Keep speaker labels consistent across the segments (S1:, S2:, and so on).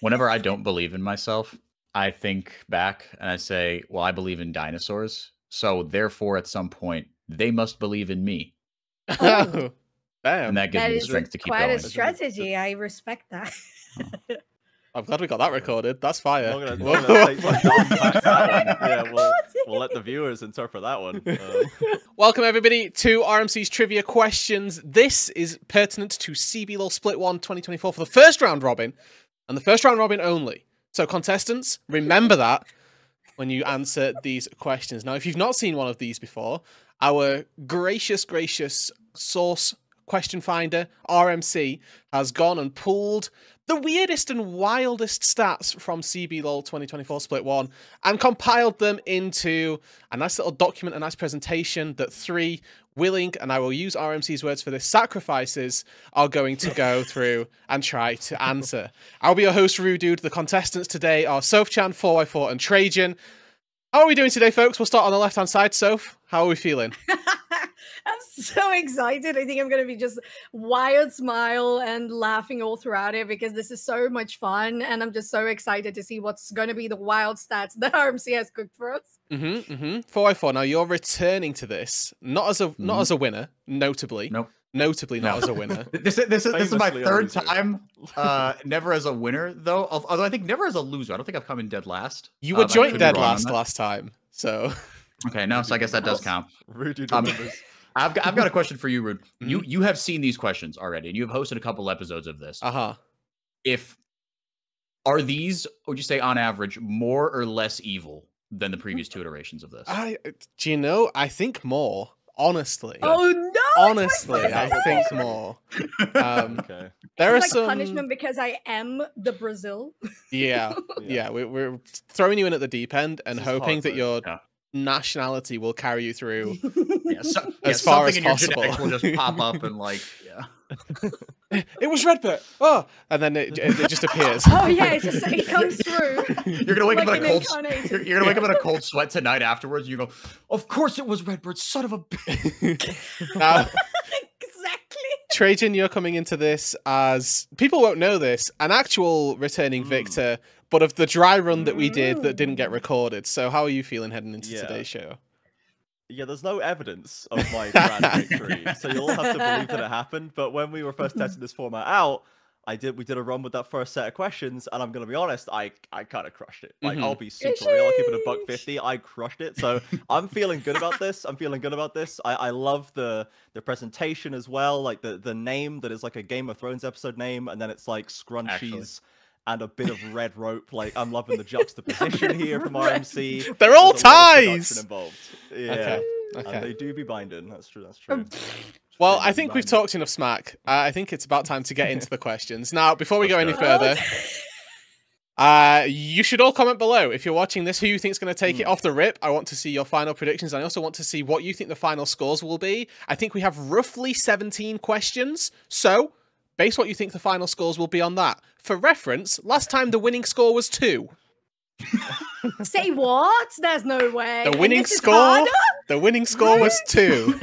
S1: Whenever I don't believe in myself, I think back and I say, well, I believe in dinosaurs. So therefore, at some point, they must believe in me.
S2: Oh,
S1: And
S2: damn.
S1: that gives
S3: That
S1: me the
S3: is
S1: strength to keep
S3: quite
S1: going.
S3: a strategy. I respect that.
S2: I'm glad we got that recorded. That's fire.
S4: We're gonna take my dumb past that one. Yeah, we'll let the viewers interpret that one.
S2: Welcome everybody to RMC's Trivia Questions. This is pertinent to CBLOL Split 1 2024 for the first round robin, and the first round robin only. So contestants, remember that when you answer these questions. Now, if you've not seen one of these before, our gracious source question finder, RMC, has gone and pulled the weirdest and wildest stats from CBLOL 2024 Split 1 and compiled them into a nice little document, a nice presentation that three willing, and I will use RMC's words for this, sacrifices are going to go through and try to answer. I'll be your host, Rudude. The contestants today are Sophchan, 4x4, and Trajan. How are we doing today, folks? We'll start on the left-hand side. Soph, how are we feeling?
S3: I'm so excited. I think I'm going to be just wild smile and laughing all throughout it because this is so much fun. And I'm just so excited to see what's going to be the wild stats that RMC has cooked for us.
S2: 4x4. Now, you're returning to this, not as a winner, notably.
S1: Nope.
S2: Notably not as a winner.
S1: This is my
S4: Famously a
S1: third
S4: loser.
S1: time. Never as a winner, though. Although I think never as a loser. I don't think I've come in dead last.
S2: You were
S1: I could
S2: joint
S1: be
S2: dead
S1: wrong on that.
S2: last time, so...
S1: Okay, no, so I guess that does count.
S4: Rudy
S1: Um,
S4: remembers.
S1: I've got a question for you, Rude. You have seen these questions already, and you have hosted a couple episodes of this. Are these, would you say, on average, more or less evil than the previous two iterations of this?
S2: Do you know? I think more. Honestly.
S3: Oh, no!
S2: Honestly, I think more.
S4: Okay.
S2: There are
S3: It's like
S2: some
S3: punishment because I am the Brazil.
S2: Yeah. We're throwing you in at the deep end and
S4: This is
S2: hoping that
S4: hard,
S2: your
S1: Yeah.
S2: nationality will carry you through
S1: As
S2: far as
S1: something in your
S2: possible.
S1: genetics will just pop up and
S2: It was Redbert. Oh, and then it just appears.
S3: Oh, yeah, it comes through.
S1: You're gonna wake
S3: Like
S1: up in a
S3: an
S1: cold.
S3: incarnation.
S1: You're gonna wake up in a cold sweat tonight afterwards. And you go, of course it was Redbird, son of a.
S2: Now,
S3: Exactly.
S2: Trajan, you're coming into this as people won't know this, an actual returning victor, but of the dry run that we did that didn't get recorded. So, how are you feeling heading into today's show?
S4: Yeah, there's no evidence of my grand victory, so you'll all have to believe that it happened. But when we were first testing this format out, we did a run with that first set of questions, and I'm gonna be honest, I kind of crushed it. Like, I'll be super real, I'll keep it a $150. I crushed it, so I'm feeling good about this. I love the presentation as well, like the name that is like a Game of Thrones episode name, and then it's like scrunchies and a bit of red rope. Like, I'm loving the juxtaposition here from RMC.
S2: They're all
S4: There's a lot of
S2: ties!
S4: production involved. Yeah.
S2: Okay.
S4: And they do be binding. That's true. That's true.
S2: Well,
S4: They do
S2: I
S4: be
S2: think we've
S4: binding.
S2: talked enough smack. I think it's about time to get into the questions. Now, before we go any further, you should all comment below if you're watching this who you think is going to take it off the rip. I want to see your final predictions. I also want to see what you think the final scores will be. I think we have roughly 17 questions. So, base what you think the final scores will be on that. For reference, last time the winning score was 2.
S3: Say what? There's no way.
S2: The
S3: And
S2: winning
S3: this is
S2: score,
S3: harder?
S2: the winning score was 2.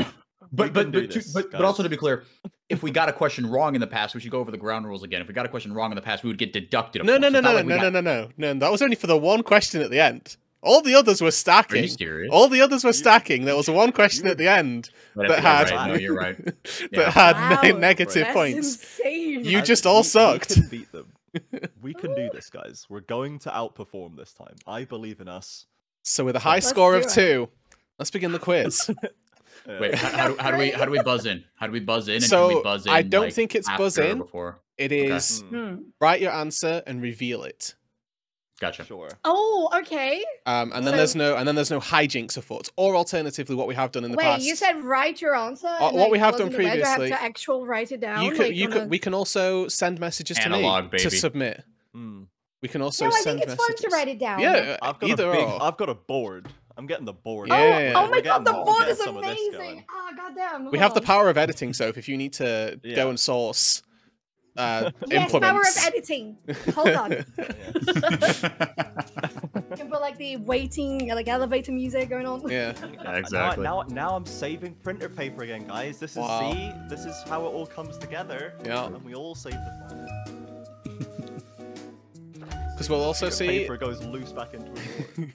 S1: But
S4: guys.
S1: also to be clear, if we got a question wrong in the past, we should go over the ground rules again. If we got a question wrong in the past, we would get deducted.
S2: No.
S1: No.
S2: That was only for the one question at the end. All the others were stacking.
S1: Are you serious?
S2: All the others were stacking. There was one question at the end that had
S1: No, you're right.
S2: that had
S3: Wow,
S2: negative
S3: That's
S2: points.
S3: insane.
S2: You
S4: And
S2: just all sucked.
S4: We can beat them. We can do this, guys. We're going to outperform this time. I believe in us.
S2: So with a high
S3: Let's
S2: score of
S3: do it.
S2: 2, let's begin the quiz.
S1: Wait, how do we buzz in? How do we buzz in? And
S2: So,
S1: can we buzz in,
S2: I don't
S1: like,
S2: think it's
S1: after
S2: buzz
S1: or
S2: in.
S1: before.
S2: It is
S3: Hmm.
S2: write your answer and reveal it.
S1: Gotcha.
S4: Sure.
S3: Oh, okay.
S2: And then
S3: So-
S2: there's no hijinks afoot. Or alternatively, what we have done in the
S3: Wait,
S2: past.
S3: you said write your answer. and
S2: what
S3: I
S2: we have done
S3: wasn't aware. Do I
S2: previously-
S3: have to actual write it down.
S2: we can also send messages to
S1: Analog,
S2: me to
S1: baby.
S2: submit.
S4: Hmm.
S2: We can also
S3: No, I
S2: send
S3: think it's fun
S2: messages.
S3: to write it down.
S2: Yeah,
S4: I've got
S2: either or.
S4: I've got a board. I'm getting the board.
S2: Yeah.
S3: Oh my
S4: We're
S3: god, the
S4: getting-
S3: board
S4: we're
S3: is
S4: getting some of this
S3: amazing.
S4: going.
S3: Ah, goddamn.
S2: We have the power of editing, so if you need to
S4: Yeah.
S2: go and source
S3: Yes,
S2: implements.
S3: power of editing. Hold on.
S4: Yes.
S3: You can put like the waiting, like elevator music going on.
S2: Yeah.
S1: Yeah, exactly.
S4: Now I'm saving printer paper again, guys. This is
S2: Wow.
S4: this is how it all comes together.
S2: Yeah.
S4: And we all save the file.
S2: because we'll also
S4: The
S2: see
S4: paper goes loose back into his wallet.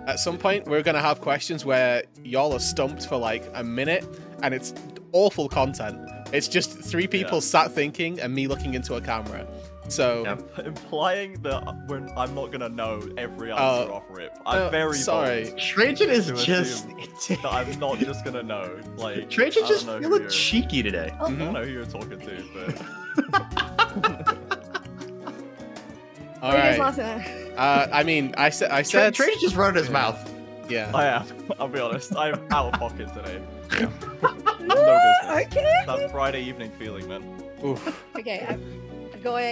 S2: at some point we're going to have questions where y'all are stumped for like a minute, and it's awful content. It's just three people sat thinking and me looking into a camera. So
S4: Implying that I'm not gonna know every answer off rip. I'm very
S2: sorry.
S4: bold
S1: Trajan is
S4: to
S1: just.
S4: that I'm not just gonna know. Like
S1: Trajan
S4: I
S1: just
S4: don't know who
S1: feeling
S4: you're-
S1: cheeky today.
S3: Oh,
S4: I don't know who you're talking to, but
S2: all
S3: what are you guys
S2: right.
S3: laughing at?
S2: I mean, I said
S1: Trajan's just running his mouth.
S2: yeah.
S4: I am. I'll be honest. I'm out of pocket today. No business.
S3: Okay.
S4: That Friday evening feeling, man.
S2: Oof.
S3: Okay, I've got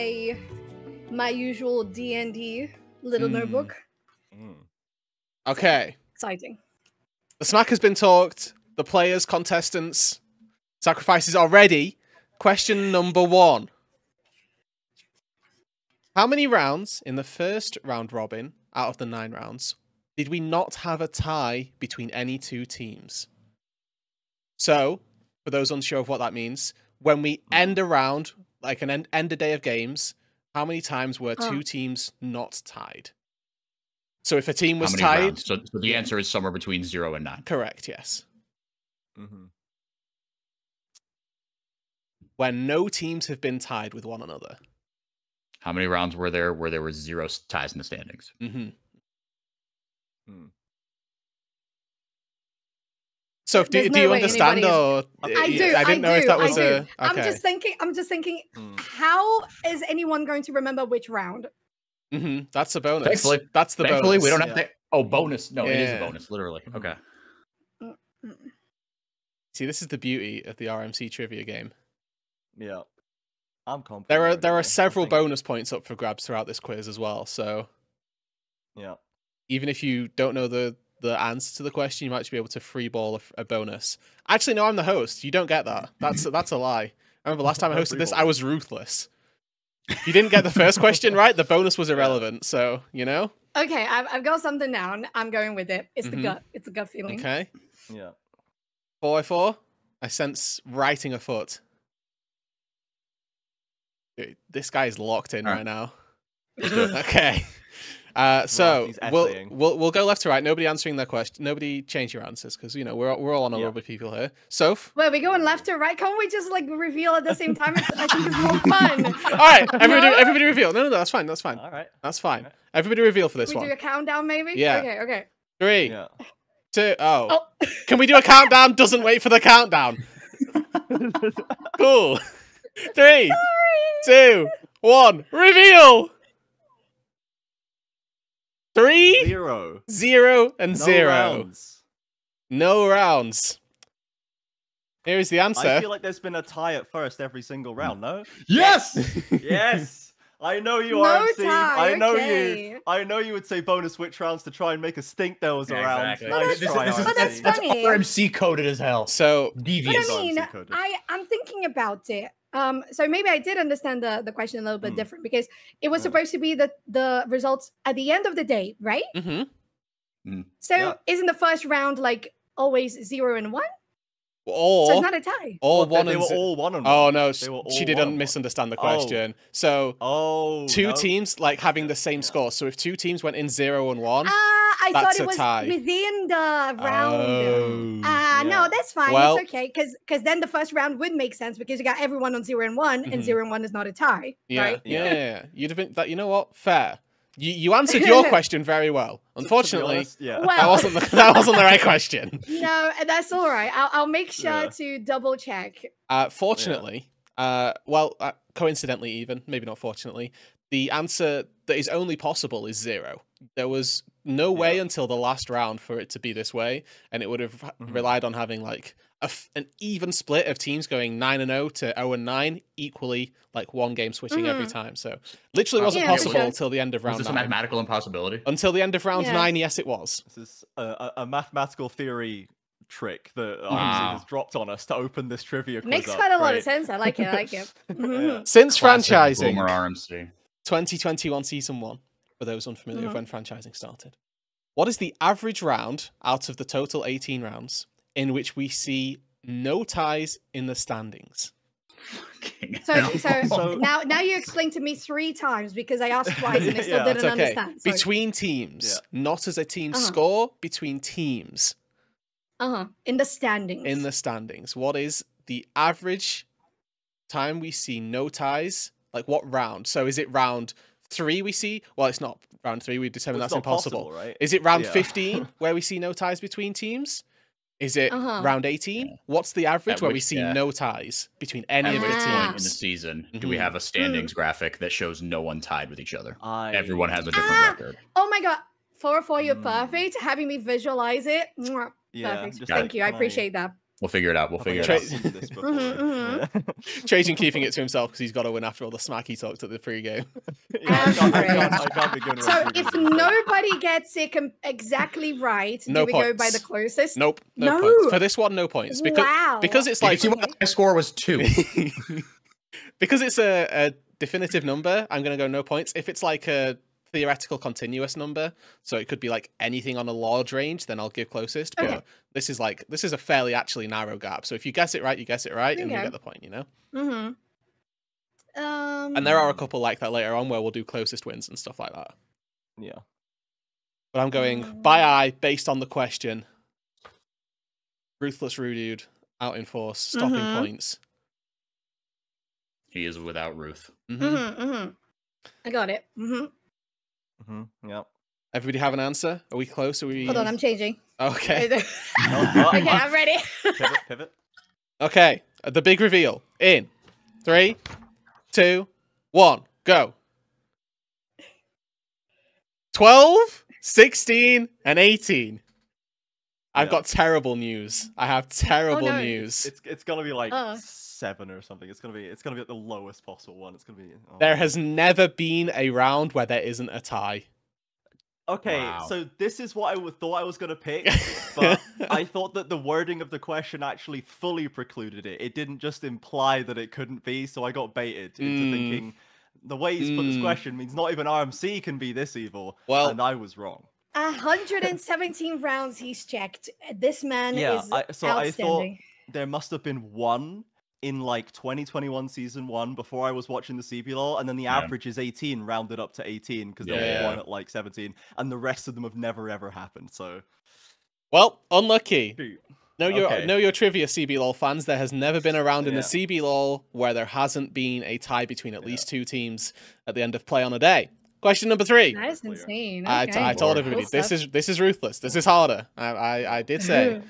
S3: my usual D&D little notebook.
S4: Mm.
S2: Okay.
S3: Exciting.
S2: The smack has been talked. The players, contestants, sacrifices are ready. Question number 1. How many rounds in the first round robin out of the 9 rounds did we not have a tie between any 2 teams? So, for those unsure of what that means, when we end a round, like an end a day of games, how many times were 2 teams not tied? So if a team was
S1: How many
S2: tied...
S1: rounds? So the answer is somewhere between 0 and 9.
S2: Correct, yes.
S4: Mm-hmm.
S2: When no teams have been tied with one another.
S1: How many rounds were there where there were 0 ties in the standings?
S2: Mm-hmm.
S4: Hmm.
S2: So do
S3: There's no
S2: you
S3: way
S2: understand, or
S3: I do.
S2: I didn't know if that was
S3: I do.
S2: a. Okay.
S3: I'm just thinking.
S4: Mm.
S3: How is anyone going to remember which round?
S2: Mm-hmm. That's a bonus.
S1: Thankfully-
S2: That's the
S1: Thankfully,
S2: bonus.
S1: we don't have
S4: Yeah.
S1: to. Oh, bonus. No, it is a
S2: Yeah.
S1: bonus, literally.
S4: Mhm.
S1: Okay.
S2: See, this is the beauty of the RMC trivia game.
S4: Yeah. I'm confident.
S2: There
S4: anyway.
S2: are
S4: I
S2: several
S4: think-
S2: bonus points up for grabs throughout this quiz as well. So
S4: Yeah.
S2: even if you don't know the answer to the question, you might just be able to free ball a bonus. Actually, no, I'm the host. You don't get that. That's a lie. I remember last time I
S4: No
S2: hosted
S4: free
S2: this,
S4: ball.
S2: I was ruthless. If you didn't get the first question right, the bonus was irrelevant. So, you know?
S3: Okay, I've got something down. I'm going with it. It's the
S2: Mhm.
S3: gut. It's a gut feeling.
S2: Okay.
S4: Yeah.
S2: 4x4. I sense writing afoot. Dude, this guy is locked in
S1: Alright.
S2: right now.
S1: Let's do it.
S2: Okay. So
S4: he's
S2: we'll
S4: essaying.
S2: we'll go left to right. Nobody answering their question. Nobody change your answers because you know we're all on a
S4: Yeah.
S2: rubber people here. Soph.
S3: Wait, we going left or right? Can't we just like reveal at the same time? I think it's more fun.
S2: All right, everybody,
S3: No?
S2: everybody reveal. No, that's fine. That's fine.
S4: All right.
S2: That's fine.
S4: Okay.
S2: Everybody reveal for this
S3: We do a
S2: one.
S3: countdown, maybe.
S2: Yeah.
S3: Okay. Okay.
S2: 3,
S4: Yeah.
S2: 2. Oh,
S3: Oh.
S2: can we do a countdown? Doesn't wait for the countdown. Cool. 3, 2, 1. Reveal. 3,
S4: 0.
S2: 0, and
S4: No
S2: 0.
S4: rounds.
S2: No rounds. Here is the answer.
S4: I feel like there's been a tie at first every single round, no?
S1: Yes!
S4: Yes! I know you
S3: No
S4: RMC.
S3: tie,
S4: I know
S3: okay.
S4: you. I know you would say bonus witch rounds to try and make us think there was a
S1: Yeah,
S4: round.
S1: exactly.
S3: But
S4: Nice
S3: that's-
S4: try,
S3: but
S4: RMC.
S3: that's funny.
S1: RMC coded as hell.
S2: So,
S3: But
S1: Devious.
S3: I mean,
S4: RMC coded.
S3: I'm thinking about it. So maybe I did understand the question a little bit
S4: Hmm.
S3: different because it was
S4: Yeah.
S3: supposed to be the results at the end of the day, right?
S2: mm-hmm.
S3: So
S4: Yeah.
S3: isn't the first round like always 0 and 1? So
S2: Or
S3: it's not a tie.
S2: or
S4: Well,
S2: one
S4: they
S2: and
S4: were
S2: ze-
S4: all one on
S2: Oh
S4: one.
S2: no,
S4: They were all
S2: she
S4: 1
S2: didn't
S4: on 1.
S2: misunderstand the
S4: Oh.
S2: question. So
S4: Oh,
S2: two
S4: no.
S2: teams like having the same score. So if 2 teams went in 0 and 1,
S3: I thought
S2: That's
S3: it
S2: a
S3: was
S2: tie.
S3: within the round.
S2: Oh.
S4: Yeah.
S3: No, that's fine.
S2: Well-
S3: it's okay because then the first round would make sense because you got everyone on 0 and 1,
S2: Mhm.
S3: and 0 and 1 is not a tie,
S2: yeah,
S3: right?
S2: yeah, You'd have been that. You know what? Fair. You answered your question very well.
S4: To be
S2: Unfortunately,
S4: honest, yeah.
S3: Well-
S2: that wasn't the right question.
S3: No, that's all right. I'll make sure
S4: Yeah.
S3: to double check.
S2: Fortunately, coincidentally, even maybe not fortunately, the answer that is only possible is 0. There was no way
S4: Yeah.
S2: until the last round for it to be this way, and it would have
S4: Mhm.
S2: relied on having like an even split of teams going 9 and 0 to 0 and 9, equally like one game switching every
S3: Mhm.
S2: time. So literally wasn't
S3: Yeah, for
S2: possible
S3: sure.
S2: until the end of
S1: Was
S2: round
S1: this a
S2: 9.
S1: mathematical impossibility?
S2: Until the end of round
S3: Yeah.
S2: 9, yes, it was.
S4: This is a mathematical theory trick that RMC
S1: Wow.
S4: has dropped on us to open this trivia quiz
S3: Makes
S4: up.
S3: quite a lot of
S4: Great.
S3: sense. I like it. I like it. Mhm.
S4: Yeah.
S2: Since
S1: Classic
S2: franchising,
S1: Boomer RMC.
S2: 2021 season 1, for those unfamiliar
S3: Mhm.
S2: with when franchising started. What is the average round out of the total 18 rounds in which we see no ties in the standings?
S1: Fucking anything.
S3: So now you explained to me 3 times because I asked twice and I still
S4: Yeah,
S3: didn't
S2: It's okay.
S3: understand. Sorry.
S2: Between teams, not as a team
S3: Uh-huh.
S2: score, between teams
S3: In the standings.
S2: in the standings. What is the average time we see no ties? Like what round? So is it round 3 we see? Well, it's not round 3. We determined
S4: It's
S2: that's
S4: not
S2: impossible.
S4: possible, right?
S2: Is it round
S4: Yeah.
S2: 15 where we see no ties between teams? Is it round 18? What's the average
S1: At
S2: where we
S1: which-
S2: see
S1: yeah.
S2: no ties between any
S1: At
S2: of
S1: which
S2: the
S1: point in the
S2: teams?
S1: season do we have a standings graphic that shows no one tied with each other? Everyone has a different record.
S3: Oh my god. 4 you're
S4: Mm.
S3: perfect. Having me visualize it. Mwah,
S4: Yeah,
S3: perfect.
S4: just
S3: Thank you. I
S4: can
S3: appreciate that.
S1: We'll figure it out. We'll figure it
S2: Tra-
S1: out.
S4: seen this before.
S2: Trajan keeping it to himself because he's got to win after all the smack he talked at the pre-game.
S4: Yeah, I can't be good.
S3: So if nobody gets it exactly right,
S2: No
S3: do we go by
S2: points.
S3: the closest?
S2: Nope, no
S3: No.
S2: points. For this one, no points.
S3: Wow.
S2: Because it's
S1: You can
S2: like
S1: see what my score was 2.
S2: because it's a definitive number, I'm going to go no points. If it's like a theoretical continuous number, so it could be like anything on a large range, then I'll give closest. But
S3: Okay.
S2: this is a fairly actually narrow gap. So if you guess it right, you guess it right, and you
S3: Okay.
S2: get the point, you know?
S3: Mm-hmm.
S2: And there are a couple like that later on where we'll do closest wins and stuff like that.
S4: Yeah.
S2: But I'm going by eye based on the question. Ruthless Rudude out in force, stopping points.
S1: He is without Ruth.
S3: I got it.
S4: Yeah.
S2: Everybody have an answer? Are we close? Are we?
S3: Hold on, I'm changing.
S2: Okay.
S3: Okay, I'm ready.
S4: Pivot.
S2: Okay. The big reveal in 3, 2, 1, go. 12, 16, and 18. I've
S4: Yeah.
S2: got terrible news. I have terrible
S3: no.
S2: news.
S4: It's gonna be like
S3: Uh.
S4: 7 or something. It's gonna be at the lowest possible one. It's gonna be.
S2: There has never been a round where there isn't a tie.
S4: Okay,
S1: Wow.
S4: so this is what thought I was gonna pick, but I thought that the wording of the question actually fully precluded it. It didn't just imply that it couldn't be, so I got baited into thinking the way he's put this question means not even RMC can be this evil.
S2: Well-
S4: and I was wrong.
S3: 117 rounds he's checked. This man
S4: Yeah,
S3: is
S4: I thought
S3: outstanding.
S4: there must have been one in like 2021 season 1 before I was watching the CBLOL, and then the average is 18 rounded up to 18 because there was
S2: Yeah.
S4: one at like 17, and the rest of them have never ever happened. So
S2: Well, unlucky.
S4: shoot.
S2: Know
S4: Okay.
S2: your trivia, CBLOL fans. There has never been a round in the
S4: Yeah.
S2: CBLOL where there hasn't been a tie between at least 2 teams at the end of play on a day. Question number 3.
S3: That is
S4: Clear.
S3: insane.
S2: I
S3: Okay.
S2: told
S1: Lord.
S2: everybody
S3: Cool
S2: this
S3: stuff.
S2: is ruthless. This is harder. I did say.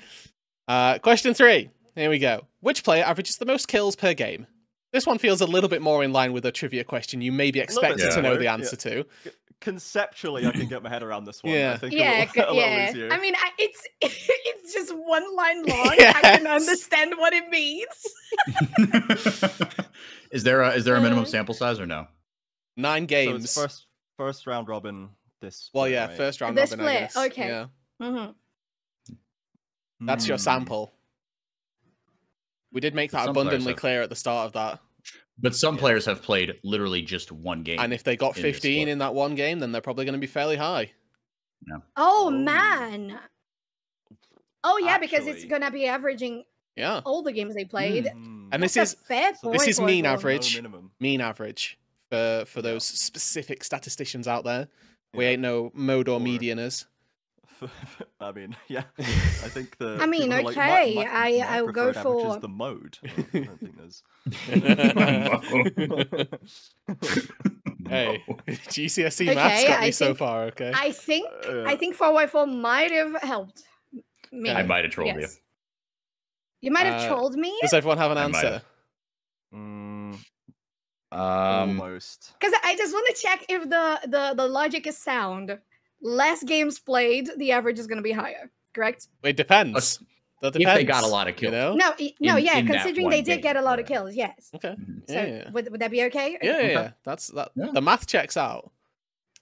S2: Question 3. Here we go. Which player averages the most kills per game? This one feels a little bit more in line with a trivia question you may be
S4: little bit
S2: expected to know
S4: similar,
S2: the
S4: yeah.
S2: answer to.
S4: Conceptually, I can get my head around this one.
S2: Yeah.
S4: I think
S3: Yeah,
S4: a little
S3: yeah.
S4: easier.
S3: I mean, it's it's just one line long. I
S2: Yes.
S3: can understand what it means.
S1: Is there a minimum sample size or no?
S2: 9
S4: so
S2: games.
S4: it's first round robin. This.
S2: Well,
S4: split,
S2: yeah,
S4: right?
S2: first round
S3: This
S2: robin, I
S3: split,
S2: guess.
S3: okay.
S2: Yeah.
S3: Mhm.
S2: That's your
S4: Hmm.
S2: sample. We did make that
S1: Some players
S2: abundantly
S1: have-
S2: clear at the start of that.
S1: But some
S4: Yeah.
S1: players have played literally just one game.
S2: And if they got
S1: in this
S2: 15
S1: split.
S2: in that one game, then they're probably going to be fairly high.
S3: Oh
S4: Oh.
S3: man. Oh yeah, because it's
S4: Actually-
S3: gonna be averaging
S2: Yeah.
S3: all the games they played.
S4: Hmm.
S2: And this
S3: That's
S2: is
S3: a fair
S4: so
S3: point.
S2: this is
S3: for
S2: mean
S3: everyone.
S2: average.
S4: No minimum.
S2: mean average for those specific statisticians out there. We
S4: Yeah.
S2: ain't no mode or
S4: Or-
S2: medianers.
S4: I mean, yeah. I think the.
S3: I mean,
S4: people who are like,
S3: okay,
S4: my
S3: I will go
S4: preferred average is
S3: for-
S4: the mode. I don't think there's.
S2: Hey, GCSE
S3: Okay,
S2: maths got me
S3: I
S2: so
S3: think-
S2: far. Okay.
S3: I think
S4: Yeah.
S3: 4x4 might have helped me.
S1: I might have trolled you.
S3: Yes. You might have trolled me
S2: Does everyone have an
S1: I might
S2: answer?
S1: have.
S4: Mm,
S1: Um,
S4: almost.
S3: because I just want to check if the logic is sound. Less games played, the average is going to be higher. Correct?
S2: It depends. That
S1: if
S2: depends.
S1: they got a lot of
S2: you
S1: kills.
S2: know?
S3: No, no,
S1: In-
S3: yeah.
S1: in that
S3: Considering they
S1: one
S3: did
S1: game,
S3: get a lot of
S1: yeah.
S3: kills, yes.
S2: Okay.
S1: Mhm.
S3: So
S2: Yeah, yeah.
S3: would that be okay?
S2: Yeah,
S1: Okay.
S2: yeah. That's that.
S1: Yeah.
S2: The math checks out.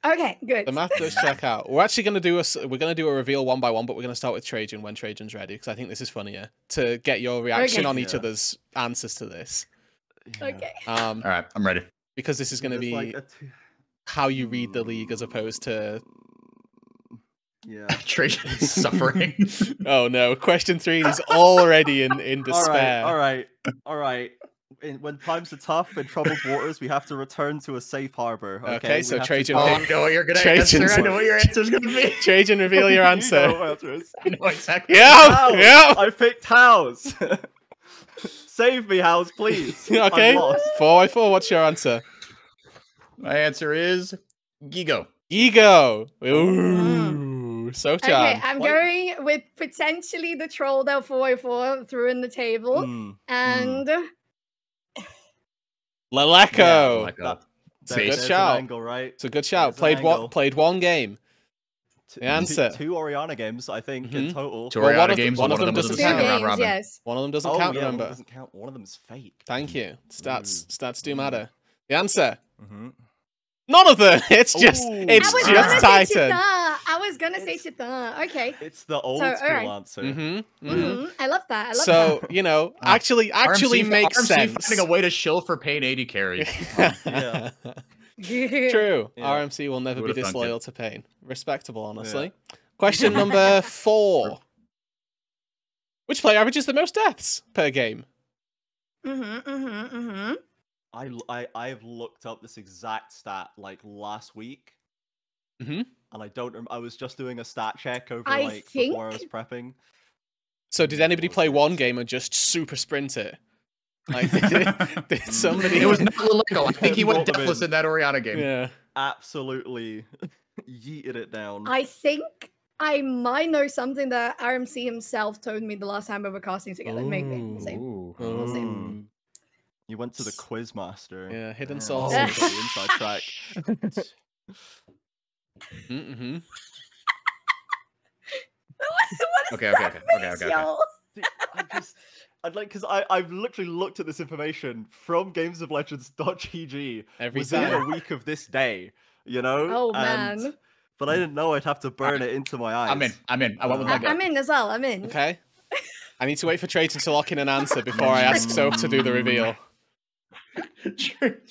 S3: Okay, good.
S2: The math does check out. We're actually going to do a reveal one by one, but we're going to start with Trajan when Trajan's ready because I think this is funnier to get your reaction
S3: Okay.
S2: on each
S4: Yeah.
S2: other's answers to this.
S4: Yeah.
S3: Okay.
S1: All right, I'm ready.
S2: Because this is going to
S4: There's
S2: be
S4: like
S2: how you read the league as opposed to.
S4: Yeah.
S1: Trajan is suffering.
S2: Oh no! Question 3 is already in despair.
S4: All right. when times are tough in troubled waters, we have to return to a safe harbor.
S2: Okay,
S4: We
S2: so
S4: have to
S2: Trajan
S4: go-
S1: I know what you're gonna
S2: Trajan's-
S1: answer. I know what your answer's gonna be.
S2: Trajan, reveal your
S4: You
S2: answer.
S4: know what answer is.
S1: I know exactly.
S2: Yeah,
S4: House!
S2: yeah.
S4: I picked House. Save me, House, please.
S2: Okay.
S4: I'm lost.
S2: 4x4, what's your answer?
S1: My answer is Gigo.
S2: Ego. Ooh, so
S3: Okay,
S2: Chan.
S3: I'm
S4: What?
S3: going with potentially the troll that 404 threw in the table,
S4: Mm,
S3: and
S2: Leleco.
S1: Like,
S4: that-
S2: It's a
S1: See,
S2: good
S4: there's an
S2: shout.
S4: angle, right?
S2: It's a good shout.
S4: There's an angle.
S2: Played one game. The answer.
S4: Two Oriana games, I think, in
S2: Mhm.
S4: total.
S1: Two
S2: Well,
S1: Oriana
S2: one of them-
S1: games,
S2: one of them
S1: was a
S2: doesn't
S3: two
S2: count.
S1: second round
S3: games,
S1: robin.
S3: yes.
S2: One of them doesn't
S4: Oh,
S2: count,
S4: yeah, one of them
S2: remember.
S4: doesn't count. One of them is fake.
S2: Thank you. Stats
S4: Mm.
S2: do matter. The answer.
S4: Mm-hmm.
S2: None of them. It's just
S4: Ooh.
S2: it's
S3: I was
S2: just
S3: gonna say
S2: Titan.
S3: Chita. I was gonna say
S4: It's-
S3: Chita. Okay.
S4: It's the old
S3: So,
S4: school
S3: alright.
S4: answer.
S2: Mm-hmm.
S3: I love that. I love
S2: So, you know, actually
S1: RMC
S2: makes sense.
S1: finding a way to shill for pain 80 carry.
S4: Yeah.
S3: that.
S2: True.
S4: Yeah.
S2: RMC will never be
S1: Would've thunk it.
S2: disloyal to Pain. Respectable, honestly. Question number 4. Which player averages the most deaths per game?
S4: I've looked up this exact stat like last week,
S2: Mhm.
S4: and I don't. I was just doing a stat check over
S3: I
S4: like before I was
S3: think-
S4: prepping.
S2: So did anybody
S4: What
S2: play
S4: was
S2: one
S4: it?
S2: game and just super sprint it? Like, did somebody?
S1: It was not Leleco. I think he went
S4: Both of
S1: deathless
S4: it.
S1: in that Oriana game.
S2: Yeah.
S4: Absolutely yeeted it down.
S3: I think I might know something that RMC himself told me the last time we were casting together. Maybe. We'll see. We'll see.
S2: Ooh.
S4: You went to the quiz master.
S2: Yeah, hidden
S4: Oh,
S2: source.
S4: got the inside track.
S2: Mm-hmm.
S3: What is
S1: Okay,
S3: that
S1: okay.
S3: face, y'all?
S4: I'd like because I've literally looked at this information from GamesOfLegends.gg
S2: Every
S4: within
S2: time.
S4: a week of this day, you know.
S3: Oh
S4: And-
S3: man.
S4: But I didn't know I'd have to burn it into my eyes.
S1: I'm in. I went with my gut.
S3: I'm in as well. I'm in.
S2: Okay. I need to wait for Trajan to lock in an answer before I ask Soph to do the reveal.